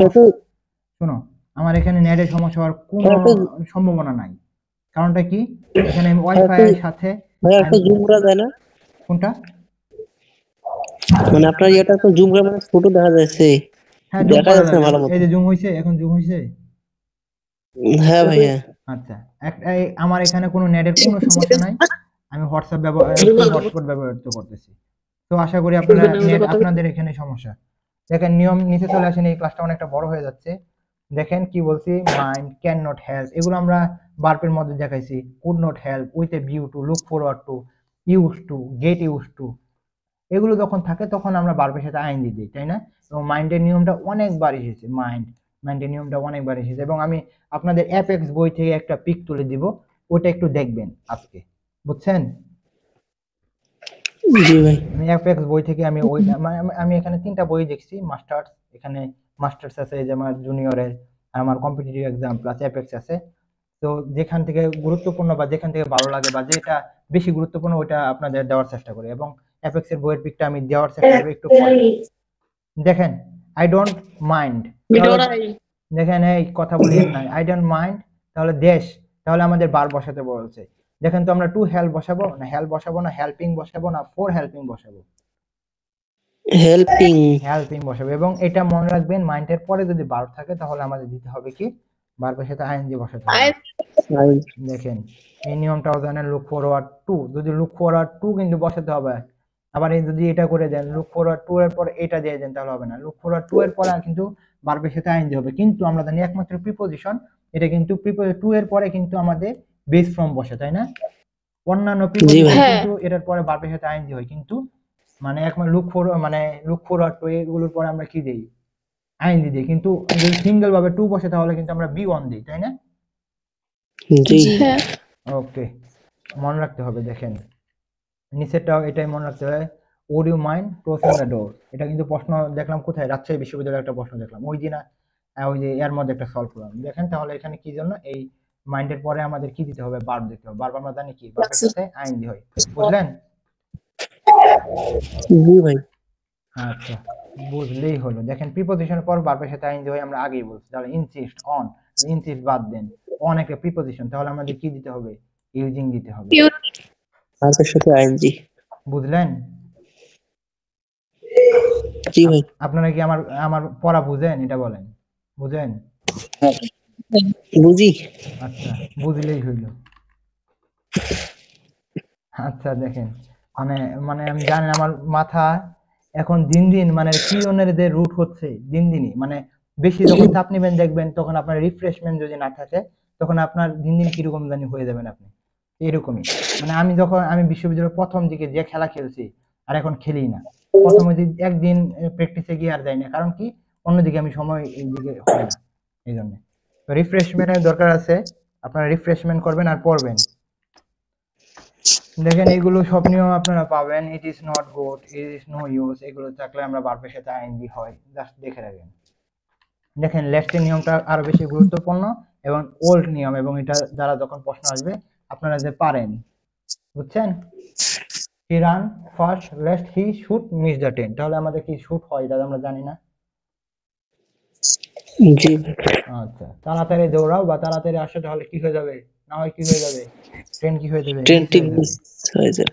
শোনো, আমার এখানে নেটের সমস্যা হওয়ার কোনো সম্ভাবনা নাই। কারণটা কি, এখানে আমি ওয়াইফাই এর সাথে ভাই একটা জুম করা যায় না? কোনটা, মানে আপনার এটা তো জুম করে মানে ছোট দেখা যাচ্ছে। হ্যাঁ জুম দেখা করা যাচ্ছে না যাবে, ভালো মতো। এই যে জুম হইছে, এখন জুম হইছে। হ্যাঁ ভাই হ্যাঁ। আচ্ছা, আমার এখানে কোনো নেটের কোনো সমস্যা নাই, আমি হোয়াটসঅ্যাপ ব্যবহার হটস্পট ব্যবহার করতেছি। তো আশা করি আপনারা নেট, আপনাদের এখানে সমস্যা। দেখেন নিয়ম নিচে চলে আসেন, এই ক্লাসটা অনেকটা বড় হয়ে যাচ্ছে। দেখেন কি বলছি, মাইন্ড, ক্যান নট হেল্প, এগুলো আমরা ভার্বের মধ্যে দেখাইছি। Could not help, with a view to, look forward to, use to, get use to, এগুলো যখন থাকে তখন আমরা ভার্বের সাথে আইএনজি দিই, তাই না? এবং মাইন্ডের নিয়মটা অনেকবার এসেছে, মাইন্ডের নিয়মটা অনেকবার এসেছে, এবং আমি আপনাদের অ্যাপেক্স বই থেকে একটা পিক তুলে দিব, ওটা একটু দেখবেন আজকে। বুঝছেন? জি ভাই। আমি অ্যাপেক্স বই থেকে আমি ওই আমি এখানে 3টা বই দেখছি, মাস্টার্স, এখানে মাস্টার্স আছে, এই যে আমার জুনিয়রের, আর আমার কম্পিটিটিভ এক্সাম প্লাস অ্যাপেক্স আছে। তো যেখান থেকে গুরুত্বপূর্ণ বা যেখান থেকে ভালো লাগে বা যেটা বেশি গুরুত্বপূর্ণ ওইটা আপনাদের দেওয়ার চেষ্টা করি, এবং অ্যাপেক্স এর বইয়ের পিকটা আমি দেওয়ার চেষ্টা করবো একটু পরে। দেখেন আই ডোন্ট মাইন্ড, মিডোরাই দেখেন এই কথা বলিয়েন না, আই ডোন্ট মাইন্ড, তাহলে দেশ, তাহলে আমাদের বার বসাতে বলছে। দেখেন তো আমরা টু হেল্প বসাবো না হেল্প বসাবো না হেল্পিং বসাবো না ফর হেল্পিং বসাবো? হেল্পিং। হেল্পিং বসাবো। এবং এটা মনে রাখবেন মাইন্ডের পরে যদি ভার্ব থাকে তাহলে আমাদের দিতে হবে কি, ভার্বের সাথে আইএনজি বসাতে হবে। দেখেন এই নিয়মটাও জানেন, লুক ফরওয়ার্ড টু, যদি লুক ফরওয়ার্ড টু কিন্তু বসাতে হবে। আবার এই যদি এটা করে দেন লুক ফরওয়ার্ড টু এর পর এটা দিয়ে দেন তাহলে হবে না, লুক ফরওয়ার্ড টু এর পরে কিন্তু ভার্বের সাথে আইএনজি হবে। কিন্তু আমরা জানি একমাত্র প্রিপোজিশন, এটা কিন্তু টু এর পরে কিন্তু আমাদের বেস ফর্ম বসে, তাই না? অন্যান্য প্রিপোজিশন হ্যাঁ। কিন্তু এটার পরে ভার্বের সাথে আইএনজি হয়, কিন্তু মানে একমাত্র লুক ফরওয়ার্ড টু এগুলোর পরে আমরা কি দেই, আইএনজি দিই। কিন্তু যদি সিঙ্গেল ভাবে টু বসে তাহলে কিন্তু আমরা বি ওয়ান দিই, তাই না? জি। হ্যাঁ। ওকে, মনে রাখতে হবে। দেখেন নিচেরটাও এটাই মনে রাখতে হবে, would you mind closing the door, এটা কিন্তু প্রশ্ন দেখলাম কোথায়, রাজশাহী বিশ্ববিদ্যালয়ের একটা প্রশ্ন দেখলাম ওই দিন, ওই যে এর মধ্যে একটা সলভ করলাম। দেখেন তাহলে এখানে কি জন্য এই মাইন্ডের পরে আমাদের কি দিতে হবে, ভার্ব দিতে হবে। ভার্ব আমরা জানি কি, ভার্বের সাথে আইএনজি হয়, বুঝলেন? জি ভাই। আচ্ছা, বুঝলেই হলো। দেখেন প্রিপোজিশনের পর ভার্বের সাথে আইএনজি হয়, আমরা আগেই বলছি। তাহলে ইনসিস্ট অন, ইনসিস্ট বাদ দেন, অন একটা প্রিপোজিশন, তাহলে আমাদের কি দিতে হবে, ইউজিং দিতে হবে, ভার্বের সাথে আইএনজি। বুঝলেন? জি ভাই। আপনারা কি আমার আমার পড়া বুঝেন, এটা বলেন, বুঝেন? বুঝি। আচ্ছা, বুঝলেই হইল। আচ্ছা দেখেন, মানে মানে আমি জানেন আমার মাথা এখন দিন দিন মানে কি ধরনের যে রুট হচ্ছে দিন দিনই, মানে বেশি যখন চাপ নেবেন দেখবেন তখন আপনার রিফ্রেশমেন্ট যদি না থাকে তখন আপনার দিন দিন কিরকম জানি হয়ে যাবেন আপনি, এরকমই। মানে আমি বিশ্ববিদ্যালয়ের প্রথম দিকে যে খেলা খেলছি আর এখন খেলি না। প্রথমে একদিন প্র্যাকটিসে গিয়ে আর যাই না, কারণ কি অন্যদিকে আমি সময় এইদিকে হয় না, এই জন্য। তো রিফ্রেশমেন্টের দরকার আছে, আপনারা রিফ্রেশমেন্ট করবেন আর পড়বেন। দেখেন এগুলো সব নিয়ম আপনারা পাবেন, it is not good, it is no use, এগুলো থাকলে আমরা ভার্বের সাথে আইএনজি হয়, জাস্ট দেখে রাখবেন। দেখেন লেফটের নিয়মটা আরো বেশি গুরুত্বপূর্ণ এবং ওল্ড নিয়ম, এবং এটা যারা যখন প্রশ্ন আসবে আপনারা যে পারেন, বুঝছেন? He ran fast lest he should miss the train, তাহলে আমাদের কি শুট হয় এটা আমরা জানি না। জি। আচ্ছা, তাড়াতাড়ি দৌড়াও বা তাড়াতাড়ি আসো, তাহলে কি হয়ে যাবে, না হয় কি হয়ে যাবে, ট্রেন কি হয়ে যাবে, ট্রেনটি মিস হয়ে যায়।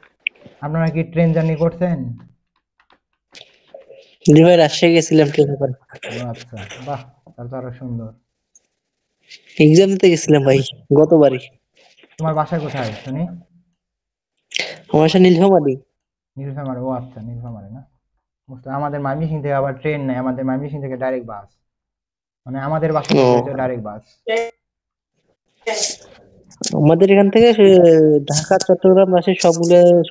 আপনারা কি ট্রেন জার্নি করছেন? জি ভাই, রাজশাহী গেছিলাম ট্রেনে করে। আচ্ছা, বাহ, তাহলে তো আরো সুন্দর। এক্সাম দিতে গেছিলাম ভাই গতবারই। তোমার বাসা কোথায় শুনি? আমার সাথে নীলফামারী। নীলফামারী, ও আচ্ছা নীলফামারী না, বুঝতে। আমাদের ময়মনসিংহ থেকে আবার ট্রেন নেই, আমাদের ময়মনসিংহ থেকে ডাইরেক্ট বাস, মানে আমাদের বাসা থেকে ডাইরেক্ট বাস। আমাদের এখান থেকে ঢাকা চট্টগ্রাম রাজশাহী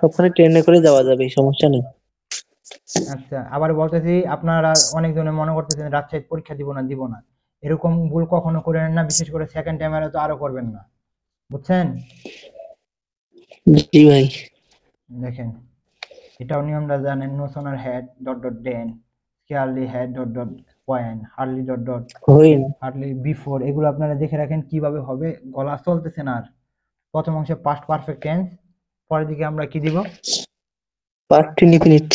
সবখানে ট্রেনে করে যাওয়া যাবে, সমস্যা নেই। আচ্ছা, আবার বলতেছি, আপনারা অনেকজনে মনে করতেছেন রাজশাহী পরীক্ষা দিব না, এরকম ভুল কখনো করেন না, বিশেষ করে সেকেন্ড টাইমে তো আরো করবেন না, বুঝছেন? জি ভাই। দেখেন এটাও নিয়মটা জানেন, no sooner had dot dot then, scarcely had dot dot point, hardly dot dot when. Hardly before, এগুলো আপনারা দেখে রাখেন কিভাবে হবে। গলা চলতেছে না, আর প্রথম অংশে পাস্ট পারফেক্ট টেন্স, পরের দিকে আমরা কি দিব, পার্ট ইনডিফিনিট।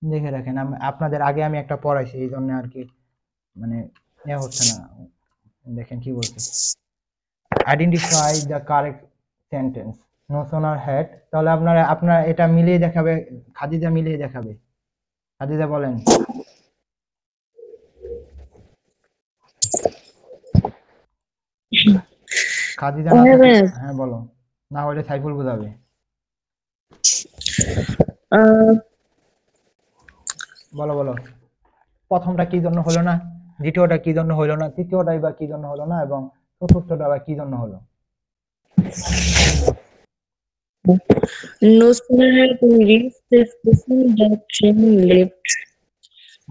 দেখে রাখেন। আপনাদের আগে আমি একটা পড়াইছি এই জন্য আর কি, মানে হচ্ছে না। দেখেন কি বলছে, identify the correct sentence, no sooner had, তাহলে আপনারা এটা মিলিয়ে দেখাবে, খাদিজা মিলিয়ে দেখাবে। খাদিজা বলেন। খাদিজা না থাকলে, হ্যাঁ বলো, না হলে সাইফুল বোঝাবে। বলো বলো, প্রথমটা কি জন্য হলো না, দ্বিতীয়টা কি জন্য হলো না, তৃতীয়টাই বা কি জন্য হলো না, এবং চতুর্থটা বা কি জন্য হলো? No sooner had we reached the station that train left.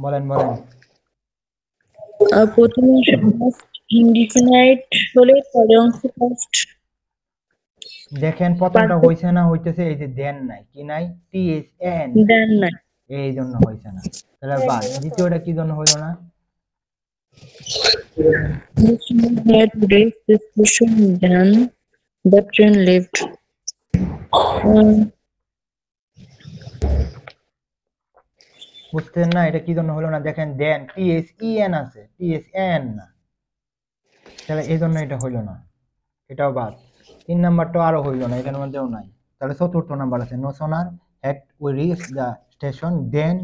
বলেন বলেন। প্রথম অংশ past indefinite হলে পরের অংশ past দেখেন প্রথমটা হইছে না, হইতেছে এই যে দেন নাই, কি নাই, THN, then নাই। এই জন্য হইছে না, তাহলে বাদ। দ্বিতীয়টা কি জন্য হইলো না? No sooner had raised this question than the train left. বুঝতেন না এটা কি জন্য হলো না? দেখেন দেন TSEN আছে, TSN না, তাহলে এই জন্য এটা হইলো না, এটাও বাদ। 3 নাম্বারটাও আরো হইলো না, এটার মধ্যেও নাই। তাহলে চতুর্থ নাম্বার আছে no sooner had we reach the station than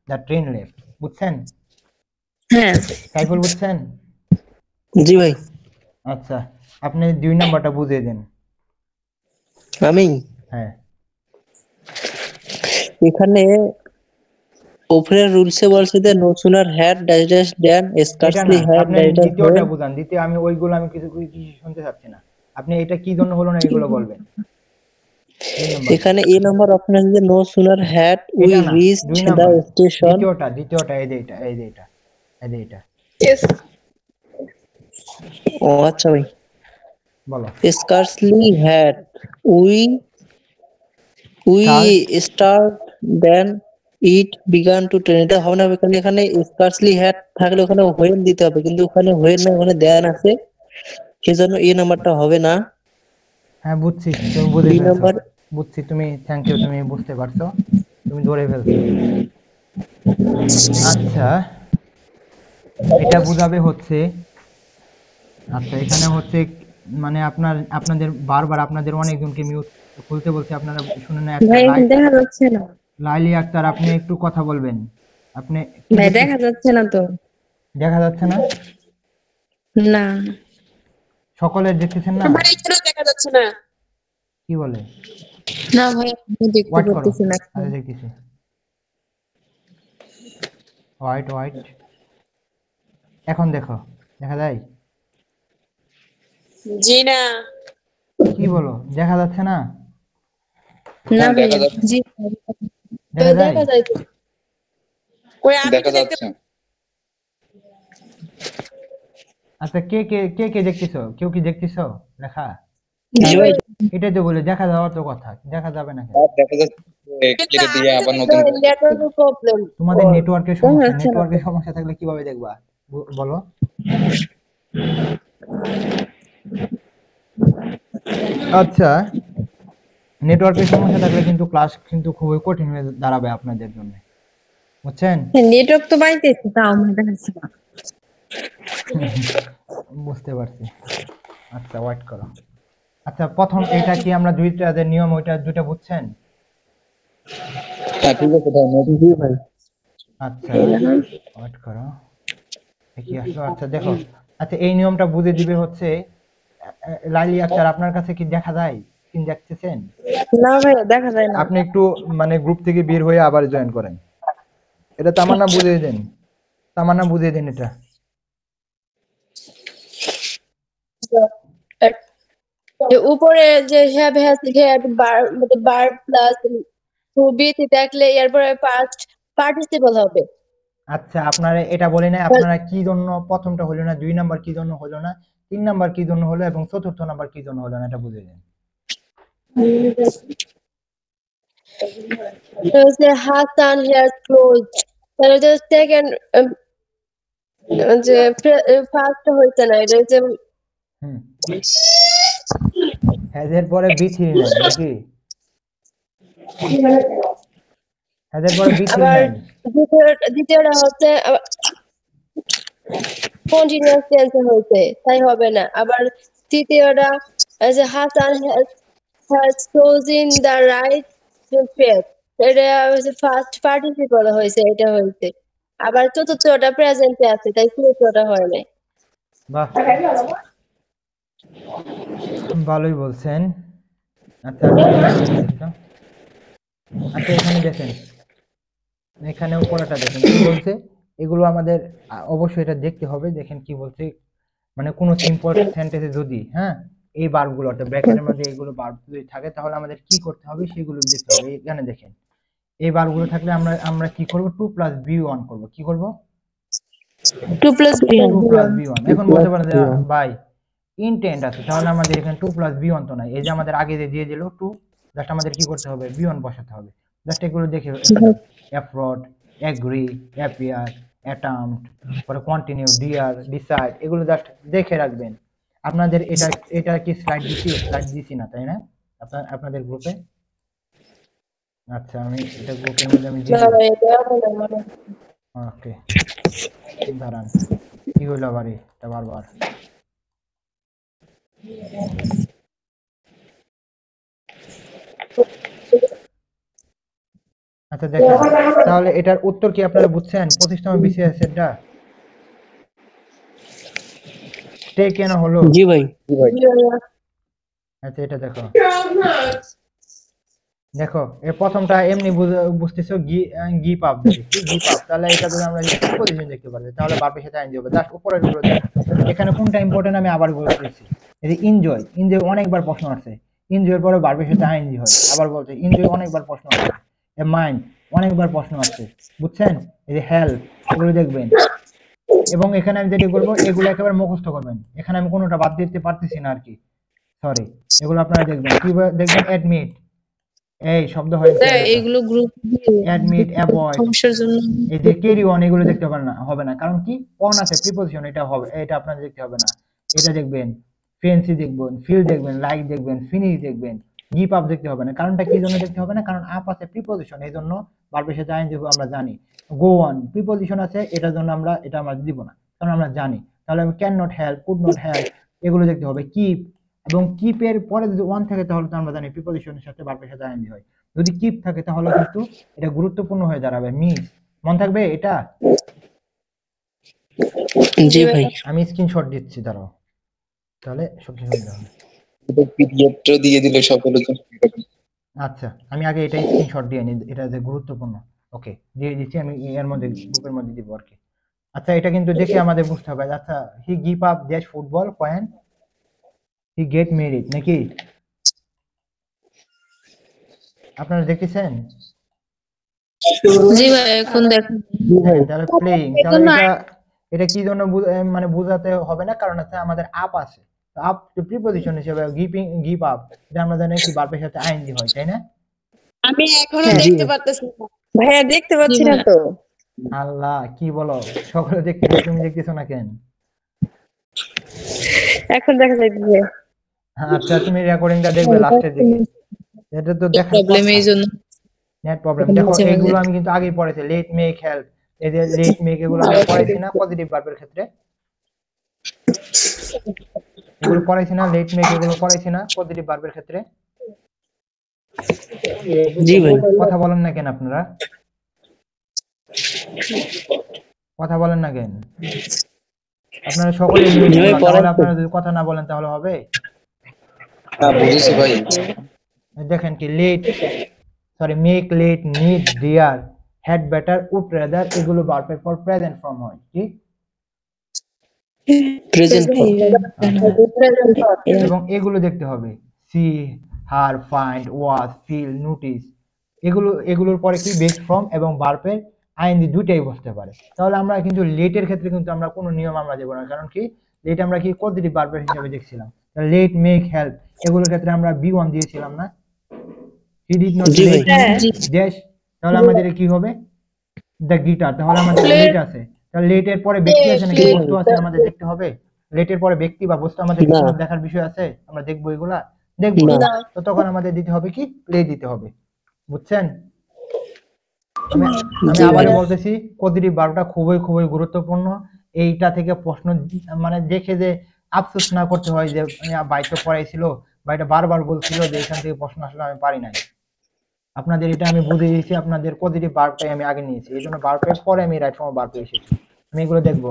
the train left. বুঝছেন? হ্যাঁ, সাইফুল বুঝছেন? জি ভাই। আচ্ছা, আপনি 2 নাম্বারটা বুঝিয়ে দেন। আমি হ্যাঁ, এখানে উপরের রুলসে বলছে যে no sooner had dash dash then এটা স্কার্সলি না, হ্যাড আপনি ড্যাশ ড্যাশ দ্বিতীয়টা বুঝান। দ্বিতীয় আমি ওইগুলো আমি কিছু কিছু শুনতে চাচ্ছি না। আপনি এটা কি জন্য হলো না এগুলো বলবেন। 2 নাম্বার, এখানে এ নাম্বার অপশন আছে যে নো সুনার হ্যাড উই এটা না, রিচ 2 দ্য নাম্বার, স্টেশন। দ্বিতীয়টা এই যে এটা, এই যে এটা, এই যে এটা। ও আচ্ছা ভাই। বলো। Scarcely had we start then it began to train. এটা হবে না, এখানে স্কার্সলি হ্যাড থাকলে ওখানে হোয়েন দিতে হবে, কিন্তু ওখানে হোয়েন না, ওখানে দেন আছে, সেজন্য এই নাম্বারটা হবে না। হ্যাঁ বুঝছি, তুমি বুঝে বি ফেলছো। নাম্বার বুঝছি, তুমি থ্যাংক ইউ, তুমি বুঝতে পারছো, তুমি ধরে ফেলছো। আচ্ছা, এটা বুঝাবে হচ্ছে, আচ্ছা এখানে হচ্ছে মানে আপনাদের বারবার আপনাদের অনেকজনকে মিউট খুলতে বলছে, আপনারা শুনে না। একটা ভাই এখন দেখা যাচ্ছে না। লাইলি আক্তার, আপনি একটু কথা বলবেন। আপনি কি ভাই দেখা যাচ্ছে না তো। দেখা যাচ্ছে না? না সকলের দেখতেছেন না? ভাই কেন দেখা যাচ্ছে না? কি বলে? না ভাই আমি দেখতে ওয়াইট করো, পারতেছি না। আরে দেখতেছি। হোয়াইট এখন দেখো, দেখা যায়? জি না। কি বলো, দেখা যাচ্ছে না? না ভাই দেখা যাচ্ছে, জি দেখা যায়? দেখা যায় তো। কই আমি দেখা তো দেখতে যাচ্ছে। আচ্ছা, কে দেখতেছো? কেউ কি দেখতেছো লেখা? জি ভাই। এটাই তো বলে, দেখা যাওয়ার তো কথা, দেখা যাবে না কেন? আর দেখা যাচ্ছে কিন্তু কেটে দিয়ে আমি তো আবার নতুন করে নেটওয়ার্কের প্রবলেম। তোমাদের নেটওয়ার্কের দেখা সমস্যা, যাচ্ছে না তো। নেটওয়ার্কের সমস্যা থাকলে কিভাবে দেখবা? বলো। আচ্ছা, নেটওয়ার্কের সমস্যা থাকলে কিন্তু ক্লাস কিন্তু খুবই কঠিন হয়ে দাঁড়াবে আপনাদের জন্য, বুঝছেন? নেটওয়ার্ক তো পাইতেছি, তাও আমার দেখা যাচ্ছে না। বুঝতে পারছি। আচ্ছা, ওয়েট করো। আচ্ছা, প্রথম এটা কি আমরা দুইটা যে নিয়ম ওইটা দুইটা বুঝছেন? হ্যাঁ ঠিক আছে ভাই, জি ভাই। আচ্ছা, ওয়েট করো, কি আসলো? আচ্ছা দেখো, আচ্ছা এই নিয়মটা বুঝে দিবে হচ্ছে লাইলি আক্তার, আপনার কাছে কি দেখা যায়? কি দেখতেছেন? না ভাই দেখা যায় না। আপনি একটু মানে গ্রুপ থেকে বের হয়ে আবার জয়েন করেন। এটা তামান্না বুঝিয়ে দেন, তামান্না বুঝিয়ে দেন এটা। উপরে যে হ্যাভ হ্যাজ হ্যাড বার মানে বার প্লাস টু বি থাকলে এরপরে পাস্ট পার্টিসিপল হবে। আচ্ছা, আপনারা এটা বলে নাই আপনারা কি জন্য প্রথমটা হলো না, 2 নাম্বার কি জন্য হলো না, 3 নাম্বার কি জন্য হলো এবং চতুর্থ নাম্বার কি জন্য হলো না, এটা বুঝিয়ে দেন। হচ্ছে হাসান হেয়ার ক্লোজ, তাহলে যে সেকেন্ড যে ফার্স্ট হইছে না, এটা হচ্ছে হুম, হ্যাজের পরে বি3 নাই নাকি? হ্যাজের পরে বি3 আবার নাই। দ্বিতীয়টা হচ্ছে কন্টিনিউয়াস টেন্সে হয়েছে, তাই হবে না। আবার তৃতীয়টা যে Hasan has chosen the right path, এটা হচ্ছে ফার্স্ট পার্টিসিপল হয়েছে, এটা হয়েছে। আবার চতুর্থটা প্রেজেন্টে আছে, তাই তৃতীয়টা হয় নাই। বাহ, ভালোই বলছেন। আচ্ছা, আচ্ছা এখানে দেখেন, এখানে উপরেটা দেখেন কি বলছে, এগুলো আমাদের অবশ্যই এটা দেখতে হবে। দেখেন কি বলছে, মানে কোনো সিম্পল সেন্টেন্সে যদি এই ভার্বগুলো অর্থাৎ ব্র্যাকেটের মধ্যে এইগুলো ভার্ব যদি থাকে তাহলে আমাদের কি করতে হবে সেগুলো দেখতে হবে। এখানে দেখেন এই ভার্বগুলো থাকলে আমরা কি করব, 2 + b1 করব। কি করব? 2 + 2 b1 + b1। এখন বলতে পারেন যে ভাই ইনটেন্ট আছে, তাহলে আমাদের এখানে 2 + b1 তো নাই। এই যে আমাদের আগে যে দিয়ে দিল 2, জাস্ট আমাদের কি করতে হবে, b1 বসাতে হবে। জাস্ট এগুলো দেখে অ্যাফ্রড, এগ্রি, অ্যাপিয়ার, অ্যাটাম্পট, পরে কন্টিনিউ, ডিয়ার, ডিসাইড, এগুলো জাস্ট দেখে রাখবেন। আপনাদের এটা কি স্লাইড দিছি না, তাই না? আপনাদের গ্রুপে? আচ্ছা, আমি এটা গ্রুপের মধ্যে আমি দিয়ে না দিই। ভাই দেওয়া হলো না মনে হয়। ওকে, দাঁড়ান, কি হইলো আবার এটা বারবার? আচ্ছা দেখেন, তাহলে এটার উত্তর কি আপনারা বুঝছেন? 25তম বিসিএস এটা স্টে কেন হলো? জি ভাই। আচ্ছা এটা দেখো, দেখো এর প্রথমটা এমনি বুঝতেছো গিপ আপ, কি গিপ আপ, তাহলে এটা যদি আমরা প্রিপজিশন দেখতে পারি তাহলে ভার্বের সাথে আইএনজি হবে। জাস্ট উপরের গুলো দেখো, এখানে কোনটা ইম্পর্টেন্ট আমি আবার বলতেছি। এই যে এনজয়, অনেকবার প্রশ্ন আসছে, এনজয়ের পরে ভার্বের সাথে আইএনজি হয়। আবার বলতে এনজয় অনেকবার প্রশ্ন আসছে। এ মাইন্ড অনেকবার প্রশ্ন আসছে, বুঝছেন? এই যে হেল্প, এগুলো দেখবেন। এবং এখানে আমি যেটা বলবো এগুলো একেবারে মুখস্থ করবেন, এখানে আমি কোনোটা বাদ দিতে পারতেছি না আর কি, সরি। এগুলো আপনারা দেখবেন, কি দেখবেন? অ্যাডমিট, এই শব্দ হয় এগুলো গ্রুপ অ্যাডমিট, অ্যাভয়েড, সমস্যার জন্য এই যে ক্যারি অন, এগুলো দেখতে হবে না, কারণ কি অন আছে প্রিপজিশন, এটা হবে, এটা আপনাদের দেখতে হবে না। এটা দেখবেন, ফেন্সি দেখবেন, ফিল দেখবেন, লাইক দেখবেন, ফিনিশ দেখবেন, গিভ আপ দেখতে হবে না। কারণটা কি জন্য দেখতে হবে না? কারণ আপ আছে প্রিপজিশন, এই জন্য ভার্বের সাথে আইএনজি আমরা জানি। গো অন প্রিপজিশন আছে, এটার জন্য এটা আমরা দিব না, কারণ আমরা জানি। তাহলে আমি can not help, could not help, এগুলো দেখতে হবে। কিপ, এবং কিপের পরে যদি ওয়ান থাকে তাহলে তো আমরা জানি প্রিপজিশনের সাথে ভার্বের সাথে আইএনজি হয়। যদি কিপ থাকে তাহলে কিন্তু এটা গুরুত্বপূর্ণ হয়ে দাঁড়াবে। মিস, মনে থাকবে এটা? জি ভাই। আমি স্ক্রিনশট দিচ্ছি, দাঁড়াও, তাহলে সবকিছু হয়ে যাবে। পিডিএফটা দিয়ে দিলে সকলের জন্য। আচ্ছা, আমি আগে এটা স্ক্রিনশট দিয়ে নিই, এটা যে গুরুত্বপূর্ণ। ওকে, দিয়ে দিচ্ছি আমি, এর মধ্যে গ্রুপের মধ্যে দিব আর কি। আচ্ছা, এটা কিন্তু দেখে আমাদের বুঝতে হবে। আচ্ছা, হি give up that football when he get married, নাকি? আপনারা দেখতেছেন? জি ভাই এখন দেখুন তাহলে প্লেইং, তাহলে এটা কি জন্য মানে বোঝাতে হবে না, কারণ হচ্ছে আমাদের আপ আছে, আপ প্রিপজিশন হিসেবে গিভ আপ, এটা আমরা জানি কি ভার্বের সাথে আইএনজি হয়, তাই না? আমি এখনো জি। দেখতে পারতেছি না ভাইয়া, দেখতে পাচ্ছি না ভাইয়া। তো। আল্লাহ, কি বলো, সকলে দেখতেছে, তুমি দেখতেছো না কেন? এখন দেখা যাচ্ছে। আচ্ছা, তুমি রেকর্ডিংটা দেখবে লাস্টের দিকে, এটা তো দেখার প্রবলেম এই জন্য নেট প্রবলেম। দেখো মাঝে মাঝে। এইগুলো আমি কিন্তু আগেই পড়েছি, লেট মেক হেল্প, এই যে লেট মেক, এগুলো আমরা পড়াইছি না পজিটিভ ভার্বের ক্ষেত্রে? এগুলো পড়াইছি না, লেট মেক, এগুলো পড়াইছি না পজিটিভ ভার্বের ক্ষেত্রে? জি ভাই। কথা বলেন না কেন আপনারা? কথা বলেন না কেন? আপনারা সকলে মিউট জি ভাই, করুন, তাহলে আপনারা যদি কথা না বলেন তাহলে হবে? হ্যাঁ বুঝেছি ভাই। দেখেন কি let, sorry, make, let, need, dare, had better, would rather, এগুলো ভার্বের পর প্রেজেন্ট ফর্ম হয়, কি? Present form. এবং এগুলো দেখতে হবে, see, hear, find, watch, feel, notice, এগুলোর পরে কি বেস ফর্ম এবং ভার্বের আইএনজি দুইটাই বসতে পারে। তাহলে আমরা কিন্তু লেটের ক্ষেত্রে কিন্তু আমরা কোনো নিয়ম আমরা দেব না, কারণ কি লেট আমরা কি পজিটিভ ভার্বের হিসেবে দেখছিলাম। লেট, মেক, হেল্প, এগুলোর ক্ষেত্রে আমরা বি ওয়ান দিয়েছিলাম না? হি ডিড নট জি লেট ভাই। ড্যাশ, তাহলে আমাদের কি হবে? দ্য গিটার, তাহলে আমাদের লেট আছে, তাহলে লেটের পরে ব্যক্তি আছে নাকি বস্তু আছে আমাদের দেখতে হবে? লেটের পরে ব্যক্তি বা বস্তু আমাদের না। কোনো দেখার বিষয় আছে? আমরা দেখবো এগুলা? দেখবো না। না। তো তখন আমাদের দিতে হবে কি? প্লে দিতে হবে, বুঝছেন? আমি আবারও বলতেছি, পজিটিভ ভার্বটা খুবই খুবই গুরুত্বপূর্ণ। এইটা থেকে প্রশ্ন মানে দেখে যে আফসোস না করতে হয় যে ভাই তো পড়াইছিল, ভাইটা বারবার বলছিল যে এখান থেকে প্রশ্ন আসলে আমি পারি নাই। আপনাদের এটা আমি বুঝিয়ে দিয়েছি, আপনাদের পজিটিভ ভার্বটাই আমি আগে নিয়েছি, এই জন্য ভার্বের পরে আমি রাইট ফর্ম ভার্বে এসেছি। আমি এগুলো দেখাবো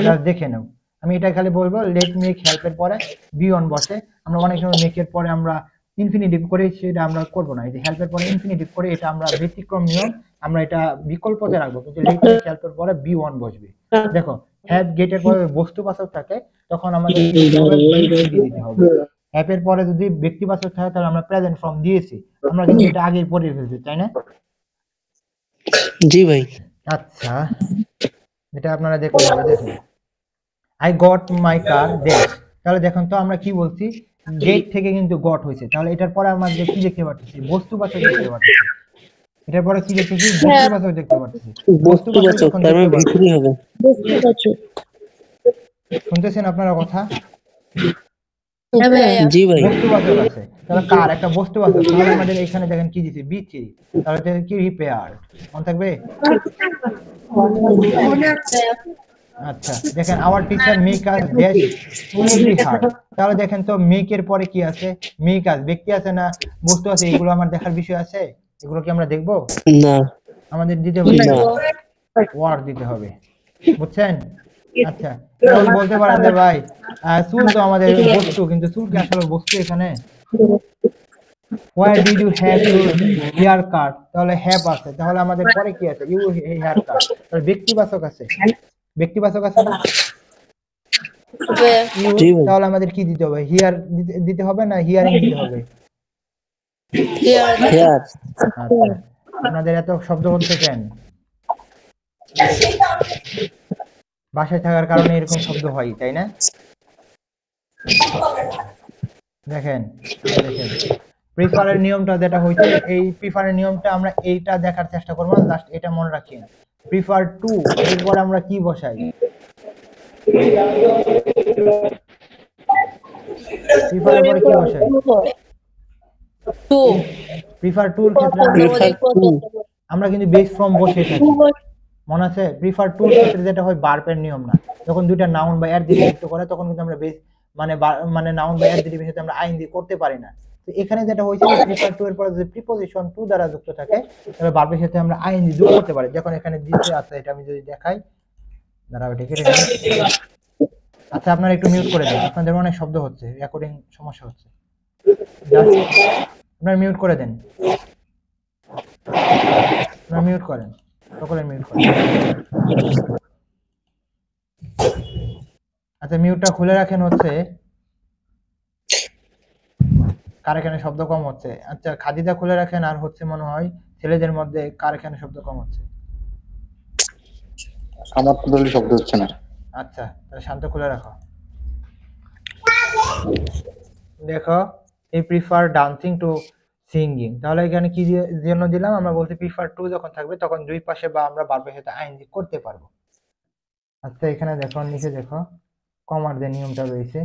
না, দেখে নেব। আমি এটা খালি বলবো লেট মেক হেল্পের পরে বি অন বসে। আমরা অনেক সময় মেকের পরে আমরা ইনফিনিটিভ করে, সেটা আমরা করব না। এই যে হেল্পের পরে ইনফিনিটিভ করে, এটা আমরা ব্যতিক্রম নিয়ম, আমরা এটা বিকল্পতে রাখবো, কিন্তু লেট মেক হেল্পের পরে বি ওয়ান বসবে। দেখো, হ্যাভ গেটের পরে বস্তুবাচক থাকে, তখন আমাদের কি দিতে হবে? দিতে হবে। হ্যাপের পরে যদি ব্যক্তিবাচক থাকে তাহলে আমরা প্রেজেন্ট ফর্ম দিয়েছি, আমরা কিন্তু এটা আগেই পড়ে ফেলছি, তাই না? জি ভাই। আচ্ছা, এটা আপনারা দেখুন, দেখুন I got my car dash, তাহলে দেখুন তো আমরা কি বলছি? গেট থেকে কিন্তু গট হয়েছে, তাহলে এটার পরে আমাদের কি দেখতে পাচ্ছি? বস্তুবাচক দেখতে পাচ্ছি। এটার পরে কি দেখতেছি? হ্যাঁ বস্তুবাচক দেখতে পাচ্ছি। বস্তুবাচক বস্তুবাচক যখন তার দেখতে মানে পাচ্ছি, ভিতরেই হবে। বস্তুবাচক। শুনতেছেন আপনারা কথা? হ্যাঁ ভাইয়া। ভাইয়া জি ভাই। বস্তুবাচক আছে, তাহলে কার একটা বস্তুবাচক, তাহলে আমাদের এখানে দেখেন কি দিচ্ছে, বিচি, তাহলে এটা কি রিপেয়ার, মনে থাকবে? আচ্ছা দেখেন, our teacher make us dash every heart, তাহলে দেখেন তো মেক এর পরে কি আছে? মেক আস, ব্যক্তি আছে না বস্তু আছে? এগুলো আমার দেখার বিষয় আছে? এগুলো কি আমরা দেখবো? না আমাদের দিতে হবে না ওয়ার্ড দিতে হবে, বুঝছেন? আচ্ছা, এখন বলতে পারেন যে ভাই চুল তো আমাদের বস্তু, কিন্তু চুল কি আসলে বস্তু এখানে? Where did you have your hair cut? তাহলে হ্যাভ আছে, তাহলে আমাদের পরে কি আছে? ইউ হেয়ার কাট, তাহলে ব্যক্তিবাচক আছে, ব্যক্তিবাচক আছে না? ভাইয়া ইউ, জি ভাই। তাহলে আমাদের কি দিতে হবে? হিয়ার দিতে হবে না হিয়ারিং দিতে হবে? Hear hair. আচ্ছা, আপনাদের এত শব্দ বলতে কেন? বাসায় থাকার কারণে এরকম শব্দ হয়, তাই না? দেখেন, দেখেন প্রিফারের নিয়মটা যেটা হইছে, এই প্রিফারের নিয়মটা আমরা এইটা দেখার চেষ্টা করব, জাস্ট এটা মনে রাখি। প্রিফার টু, এরপর আমরা কি বসাই? প্রিফারের পরে কি বসাই? টু প্রিফার টুর ক্ষেত্রে প্রিফার টু। আমরা কিন্তু বেস ফ্রম বসে থাকি, মনে আছে? প্রিফার টুর ক্ষেত্রে যেটা হয় বার্বের নিয়ম না, যখন দুইটা নাউন বা অ্যাডজেক্টিভ যুক্ত করে তখন কিন্তু আমরা বেস মানে নাউন বা অ্যাডজেক্টিভের সাথে আমরা আইএনজি করতে পারি না। তো এখানে যেটা হয়েছে যে প্রিফার টু এর পরে যদি প্রিপজিশন টু দ্বারা যুক্ত থাকে, তাহলে ভার্বের সাথে আমরা আইএনজি যোগ করতে পারি। যখন এখানে দিতে আছে, এটা আমি যদি দেখাই, দাঁড়াও এটা কেটে নিই। আচ্ছা, আপনারা একটু মিউট করে দেন, আপনাদের অনেক শব্দ হচ্ছে, রেকর্ডিং সমস্যা হচ্ছে, জাস্ট আপনারা মিউট করে দেন, আপনারা মিউট করেন, সকলে মিউট করেন। আচ্ছা, মিউটটা খুলে রাখেন, হচ্ছে কার এখানে শব্দ কম হচ্ছে? আচ্ছা, খাদিজা খুলে রাখেন, আর হচ্ছে মনে হয় ছেলেদের মধ্যে কার এখানে শব্দ কম হচ্ছে? আমার তো দলীয় শব্দ হচ্ছে না। আচ্ছা, তাহলে শান্ত খুলে রাখো। দেখো, এই প্রিফার ডান্সিং টু সিঙ্গিং, তাহলে এখানে কি জন্য দিলাম? আমরা বলছি প্রিফার টু যখন থাকবে তখন দুই পাশে বা আমরা ভার্বের সাথে আইএনজি করতে পারবো। আচ্ছা, এখানে দেখো, নিচে দেখো কমার যে নিয়মটা রয়েছে,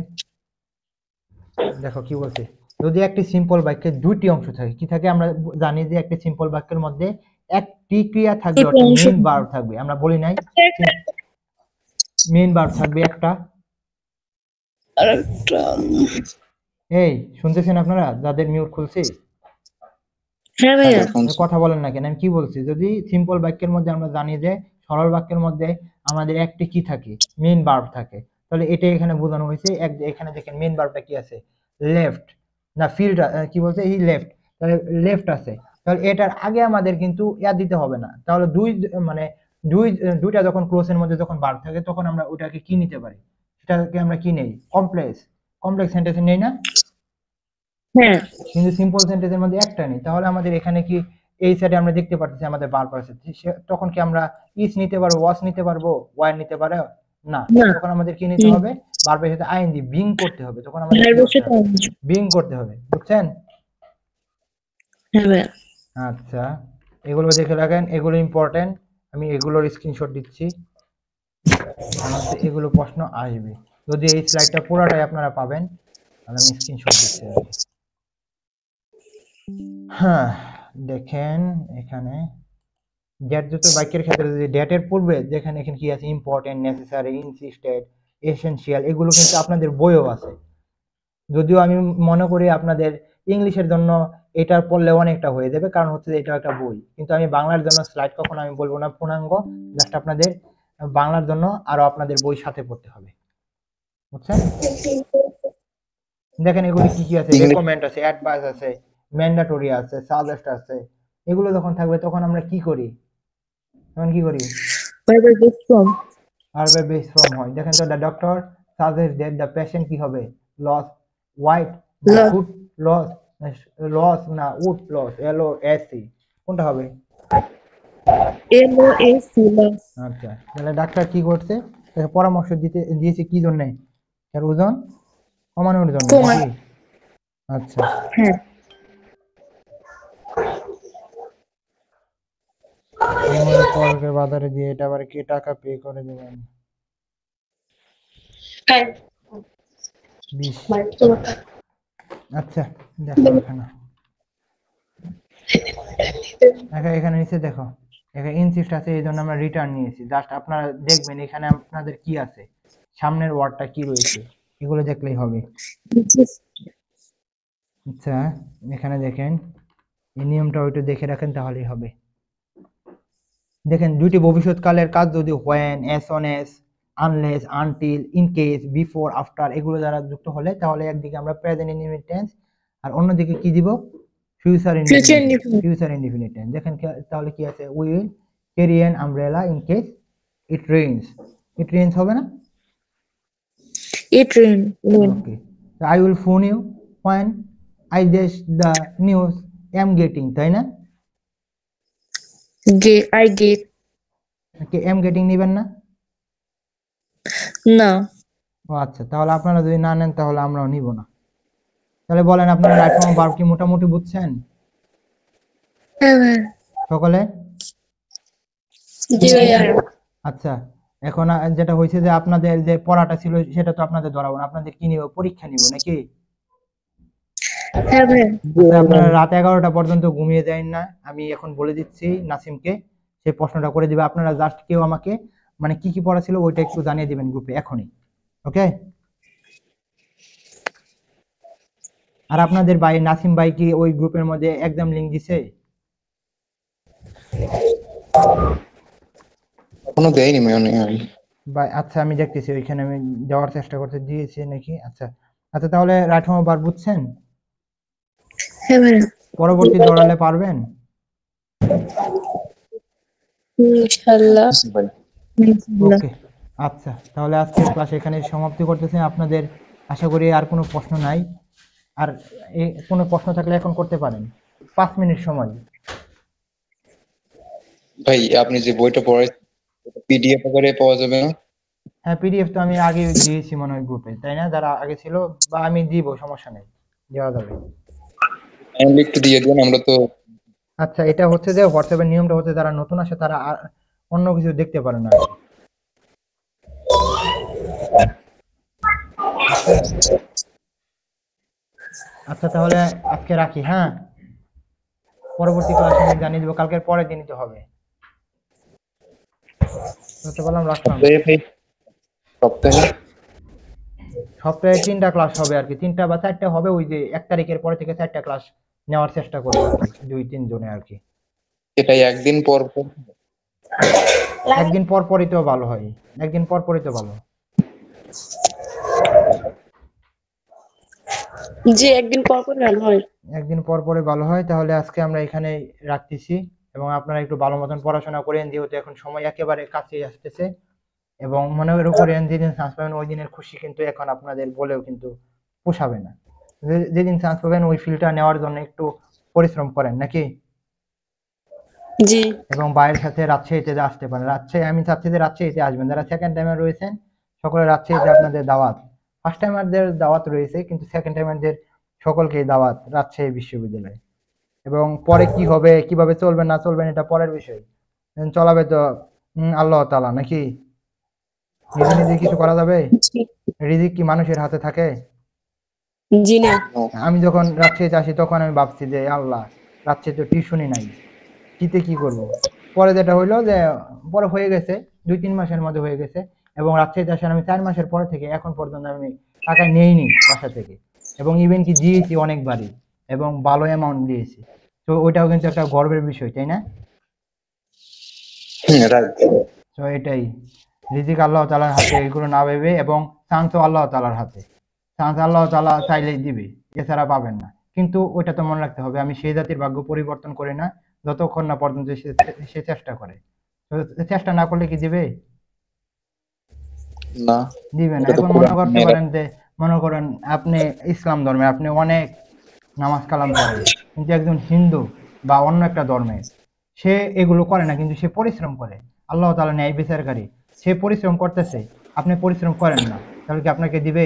দেখো কি বলছে। যদি একটি সিম্পল বাক্যে দুইটি অংশ থাকে, কি থাকে? আমরা জানি যে একটি সিম্পল বাক্যের মধ্যে একটি ক্রিয়া থাকবে, অর্থাৎ মেইন ভার্ব থাকবে। আমরা বলি নাই মেইন ভার্ব থাকবে একটা। এই শুনতেছেন আপনারা যাদের মিউট খুলছে? হ্যাঁ ভাইয়া। কথা বলেন না কেন? আমি কি বলছি, যদি সিম্পল বাক্যের মধ্যে আমরা জানি যে সরল বাক্যের মধ্যে আমাদের একটি কি থাকে? মেইন ভার্ব থাকে, তাহলে এটা এখানে বোঝানো হয়েছে। এখানে দেখেন মেইন ভার্বটা কি আছে? লেফট না ফিল্ড, কি বলছে? হি লেফট, তাহলে লেফট আছে, তাহলে এটার আগে আমাদের কিন্তু ইয়া দিতে হবে না। তাহলে মানে দুইটা যখন ক্লোজের মধ্যে যখন ভার্ব থাকে, তখন আমরা ওটাকে কি নিতে পারি? সেটাকে আমরা কি নেই? কমপ্লেক্স সেন্টেন্সে নেই না? হ্যাঁ। কিন্তু সিম্পল সেন্টেন্সের মধ্যে একটা নেই। তাহলে আমাদের এখানে কি এই সাইডে আমরা দেখতে পাচ্ছি আমাদের ভার্ব আছে, তখন কি আমরা ইজ নিতে পারবো, ওয়াজ নিতে পারবো, ওয়ার নিতে পারো না? তখন আমাদের কি নিতে হবে? ভার্বের সাথে আইএনজি বিং করতে হবে, তখন আমাদের বিং করতে হবে, বুঝছেন? হ্যাঁ ভাইয়া। আচ্ছা, এগুলো দেখে রাখেন, এগুলো ইম্পর্টেন্ট। আমি এগুলোর স্ক্রিনশট দিচ্ছি, কারণ হচ্ছে এগুলো প্রশ্ন আসবে। যদি এই স্লাইডটা পুরোটাই আপনারা পাবেন, তাহলে আমি স্ক্রিনশট দিচ্ছি আর কি। হ্যাঁ, দেখেন এখানে ড্যাট যুক্ত বাক্যের ক্ষেত্রে যদি ড্যাটের পূর্বে যেখানে এখানে কি আছে? ইম্পর্টেন্ট, নেসেসারি, ইনসিস্টেড, এসেনশিয়াল, এগুলো কিন্তু আপনাদের বইও আছে। যদিও আমি মনে করি আপনাদের ইংলিশের জন্য এটা পড়লে অনেকটা হয়ে যাবে, কারণ হচ্ছে এটা একটা বই, কিন্তু আমি বাংলার জন্য স্লাইড কখনো আমি বলবো না পূর্ণাঙ্গ, জাস্ট আপনাদের বাংলার জন্য আরো আপনাদের বই সাথে পড়তে হবে, বুঝছেন? দেখেন এগুলি কি কি আছে? রেকমেন্ড আছে, অ্যাডভাইস আছে, ম্যান্ডেটরি আছে, সাজেস্ট আছে। এগুলো যখন থাকবে তখন আমরা কি করি? তখন কি করি? ভার্বের বেস ফর্ম। ভার্বের বেস ফর্ম হয়। দেখেন তো, the doctor suggest that the patient কি হবে? লস হোয়াইট ফুড লস না উড লস, LOSC, কোনটা হবে? LOSC loss. আচ্ছা, তাহলে ডাক্তার কি করছে? পরামর্শ দিয়েছে কি জন্য? এর ওজন কমানোর জন্য নাকি? আচ্ছা, হ্যাঁ। আমাদের কলকে বাজারে দিয়ে এটা আবার কে টাকা পে করে দেবেন? 20। আচ্ছা দেখো এখানে এখানে নিচে দেখো, এখানে ইনসিস্ট আছে, এই জন্য আমরা রিটার্ন নিয়েছি। জাস্ট আপনারা দেখবেন এখানে আপনাদের কি আছে, সামনের ওয়ার্ডটা কি রয়েছে, এগুলো দেখলেই হবে। আচ্ছা এখানে দেখেন, এই নিয়মটা একটু দেখে রাখেন তাহলেই হবে। দেখেন দুইটি ভবিষ্যৎকালের কাজ যদি when, as soon as, unless, until, in case, before, after এগুলো দ্বারা যুক্ত হলে তাহলে একদিকে আমরা প্রেজেন্ট ইনডিফিনিট টেন্স আর অন্যদিকে কি দিব, ফিউচার ইনডিফিনিট টেন্স। দেখেন তাহলে কি আছে, we will carry an umbrella in case it rains হবে না? It rain. Okay, I will phone you when I guess the news am getting, তাই না? I get. am getting নিবেন না? No. ও আচ্ছা, তাহলে আপনারা যদি না নেন তাহলে আমরাও নিব না। তাহলে বলেন আপনারা রাইট ফর্ম ভার্ব কি মোটামুটি বুঝছেন সকলে? জি ভাইয়া। আচ্ছা এখন যেটা হয়েছে যে আপনাদের যে পড়াটা ছিল সেটা তো আপনাদের ধরাবো না, আপনাদের কি নিব, পরীক্ষা নিব নাকি? হ্যাঁ ভাই। আচ্ছা, আপনারা রাত 11টা পর্যন্ত ঘুমিয়ে যান না, আমি এখন বলে দিচ্ছি নাসিমকে, সেই প্রশ্নটা করে দিবে। আপনারা জাস্ট কেউ আমাকে মানে কি কি পড়া ছিল ওইটা একটু জানিয়ে দিবেন গ্রুপে এখনই, ওকে? আর আপনাদের ভাই নাসিম ভাই কি ওই গ্রুপের মধ্যে এক্সাম লিংক দিছে? এখনো দেয়নি মানে ভাই আচ্ছা আমি দেখতেছি ওইখানে, আমি দেওয়ার চেষ্টা করতে দিয়েছি নাকি। আচ্ছা আচ্ছা তাহলে রাইট ফর্ম ভার্ব বুঝছেন? হ্যাঁ ভাই। পরবর্তী দৌড়ালে পারবেন? ইনশাআল্লাহ। ওকে আচ্ছা, তাহলে আজকের ক্লাস এখানে সমাপ্তি করতেছি। আপনাদের আশা করি আর কোনো প্রশ্ন নাই, আর কোনো প্রশ্ন থাকলে এখন করতে পারেন, 5 মিনিট সময়। ভাই আপনি যে বইটা পড়াইছেন পিডিএফ আকারে পাওয়া যাবে না? হ্যাঁ পিডিএফ তো আমি আগে দিয়েছি মনে হয় গ্রুপে, তাই না? যারা আগে ছিল, বা আমি দিব, সমস্যা নেই, দেওয়া যাবে। কাইন্ডলি একটু দিয়ে দিন, আমরা তো। আচ্ছা এটা হচ্ছে যে হোয়াটসঅ্যাপের নিয়মটা হচ্ছে যারা নতুন আসে তারা অন্য কিছু দেখতে পারে না। আচ্ছা তাহলে আজকে রাখি, হ্যাঁ পরবর্তী ক্লাসে আমি জানিয়ে দেবো, কালকের পরের দিনই তো হবে। বুঝতে পারলাম, রাখলাম। সপ্তাহে 3টা ক্লাস হবে আর কি, 3টা বা 4টা হবে, ওই যে 1 তারিখের পরে থেকে 4টা ক্লাস নেওয়ার চেষ্টা করবো আর কি, 2-3 জনে আর কি। এটাই একদিন পর পর? একদিন পর পরই তো ভালো হয়, একদিন পর পরই তো ভালো। জি একদিন পর পর রান হয়। একদিন পর পরে ভালো হয়। তাহলে আজকে আমরা এখানে রাখতেছি, এবং আপনারা একটু ভালো মতন পড়াশোনা করেন, যেহেতু এখন সময় একেবারে কাছে আসতেছে, এবং মনে করেন যেদিন চান্স পাবেন ওই দিনের খুশি কিন্তু এখন আপনাদের বলেও কিন্তু পোষাবে না। যেদিন চান্স পাবেন ওই ফিল্ডটা নেওয়ার জন্য একটু পরিশ্রম করেন নাকি? জি। এবং বাইরের সাথে রাজশাহীতে আসতে পারেন, রাজশাহী আমি চাচ্ছি যে রাজশাহীতে আসবেন, যারা সেকেন্ড টাইমে রয়েছেন সকলে রাজশাহীতে আপনাদের দাওয়াত। ফার্স্ট টাইমারদের দাওয়াত রয়েছে, কিন্তু সেকেন্ড টাইমারদের সকলকেই দাওয়াত রাজশাহী বিশ্ববিদ্যালয়ে। এবং পরে কি হবে, কিভাবে চলবেন না চলবেন এটা পরের বিষয়, চলাবে তো আল্লাহ তাআলা নাকি? নিজে নিজে কিছু করা যাবে? রিজিক কি মানুষের হাতে থাকে? জি না। আমি যখন রাজশাহীতে আসি তখন আমি ভাবছি যে আল্লাহ, রাজশাহীতে টিউশনই নাই, শীতে কি করব। পরে যেটা হইলো যে পরে হয়ে গেছে, 2-3 মাসের মধ্যে হয়ে গেছে, এবং রাজশাহীতে আসেন আমি 4 মাসের পরে থেকে এখন পর্যন্ত আমি টাকা নেইনি বাসা থেকে, এবং ইভেন কি দিয়েছি অনেকবারই, এবং ভালো অ্যামাউন্ট দিয়েছি। তো ওইটাও কিন্তু একটা গর্বের বিষয়, তাই না? তো এটাই, রিজিক আল্লাহ তাআলার হাতে, এগুলো না ভেবে, এবং চান্সও আল্লাহ তাআলার হাতে, চান্স আল্লাহ তাআলা চাইলেই দিবে, এছাড়া পাবেন না। কিন্তু ওইটা তো মনে রাখতে হবে, আমি সেই জাতির ভাগ্য পরিবর্তন করি না যতক্ষণ না পর্যন্ত সে চেষ্টা করে। তো চেষ্টা না করলে কি দিবে? না দিবে না। এখন মনে করতে পারেন যে, মনে করেন আপনি ইসলাম ধর্মে আপনি অনেক নামাজ কালাম পড়েন, কিন্তু একজন হিন্দু বা অন্য একটা ধর্মের সে এগুলো করে না, কিন্তু সে পরিশ্রম করে, আল্লাহ তাআলা ন্যায় বিচারকারী, সে পরিশ্রম করতেছে, আপনি পরিশ্রম করেন না, তাহলে কি আপনাকে দিবে?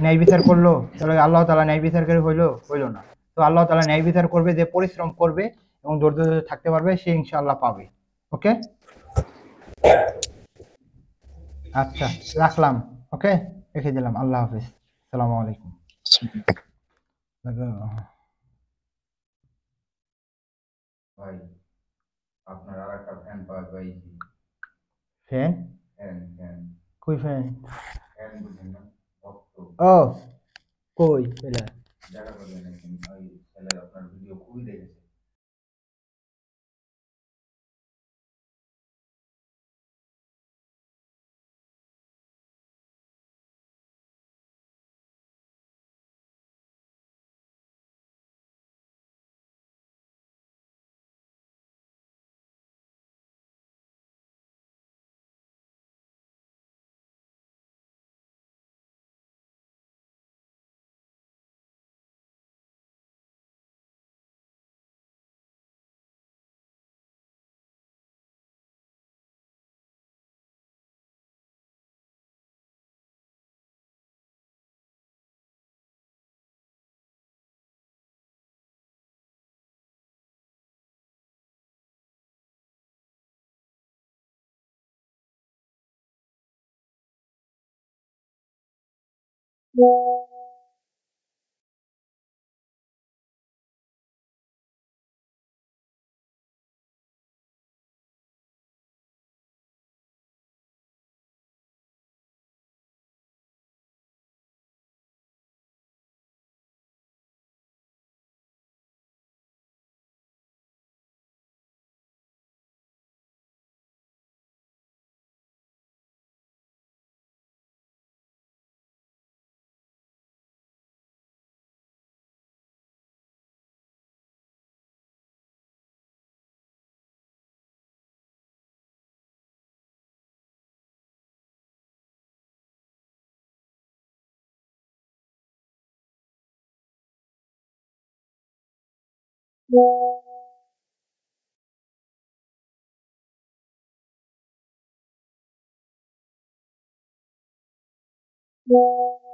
ন্যায় বিচার করলো, তাহলে আল্লাহ তাআলা ন্যায় বিচারকারী হইলো না? তো আল্লাহ তাআলা ন্যায় বিচার করবে যে পরিশ্রম করবে এবং ধৈর্য ধরে থাকতে পারবে সে ইনশাআল্লাহ পাবে। ওকে, আচ্ছা রাখলাম। ওকে, রেখে দিলাম। আল্লাহ হাফিজ। আসসালামু আলাইকুম। ভাই আপনার আর একটা ফ্যান পাওয়া যায়। ফ্যান? কই ফ্যান? ফ্যান বুঝেন না? ও কই এলা? দেখা করবেন একদিন, ওই ছেলের আপনার ভিডিও খুবই দেখেছে। Yeah.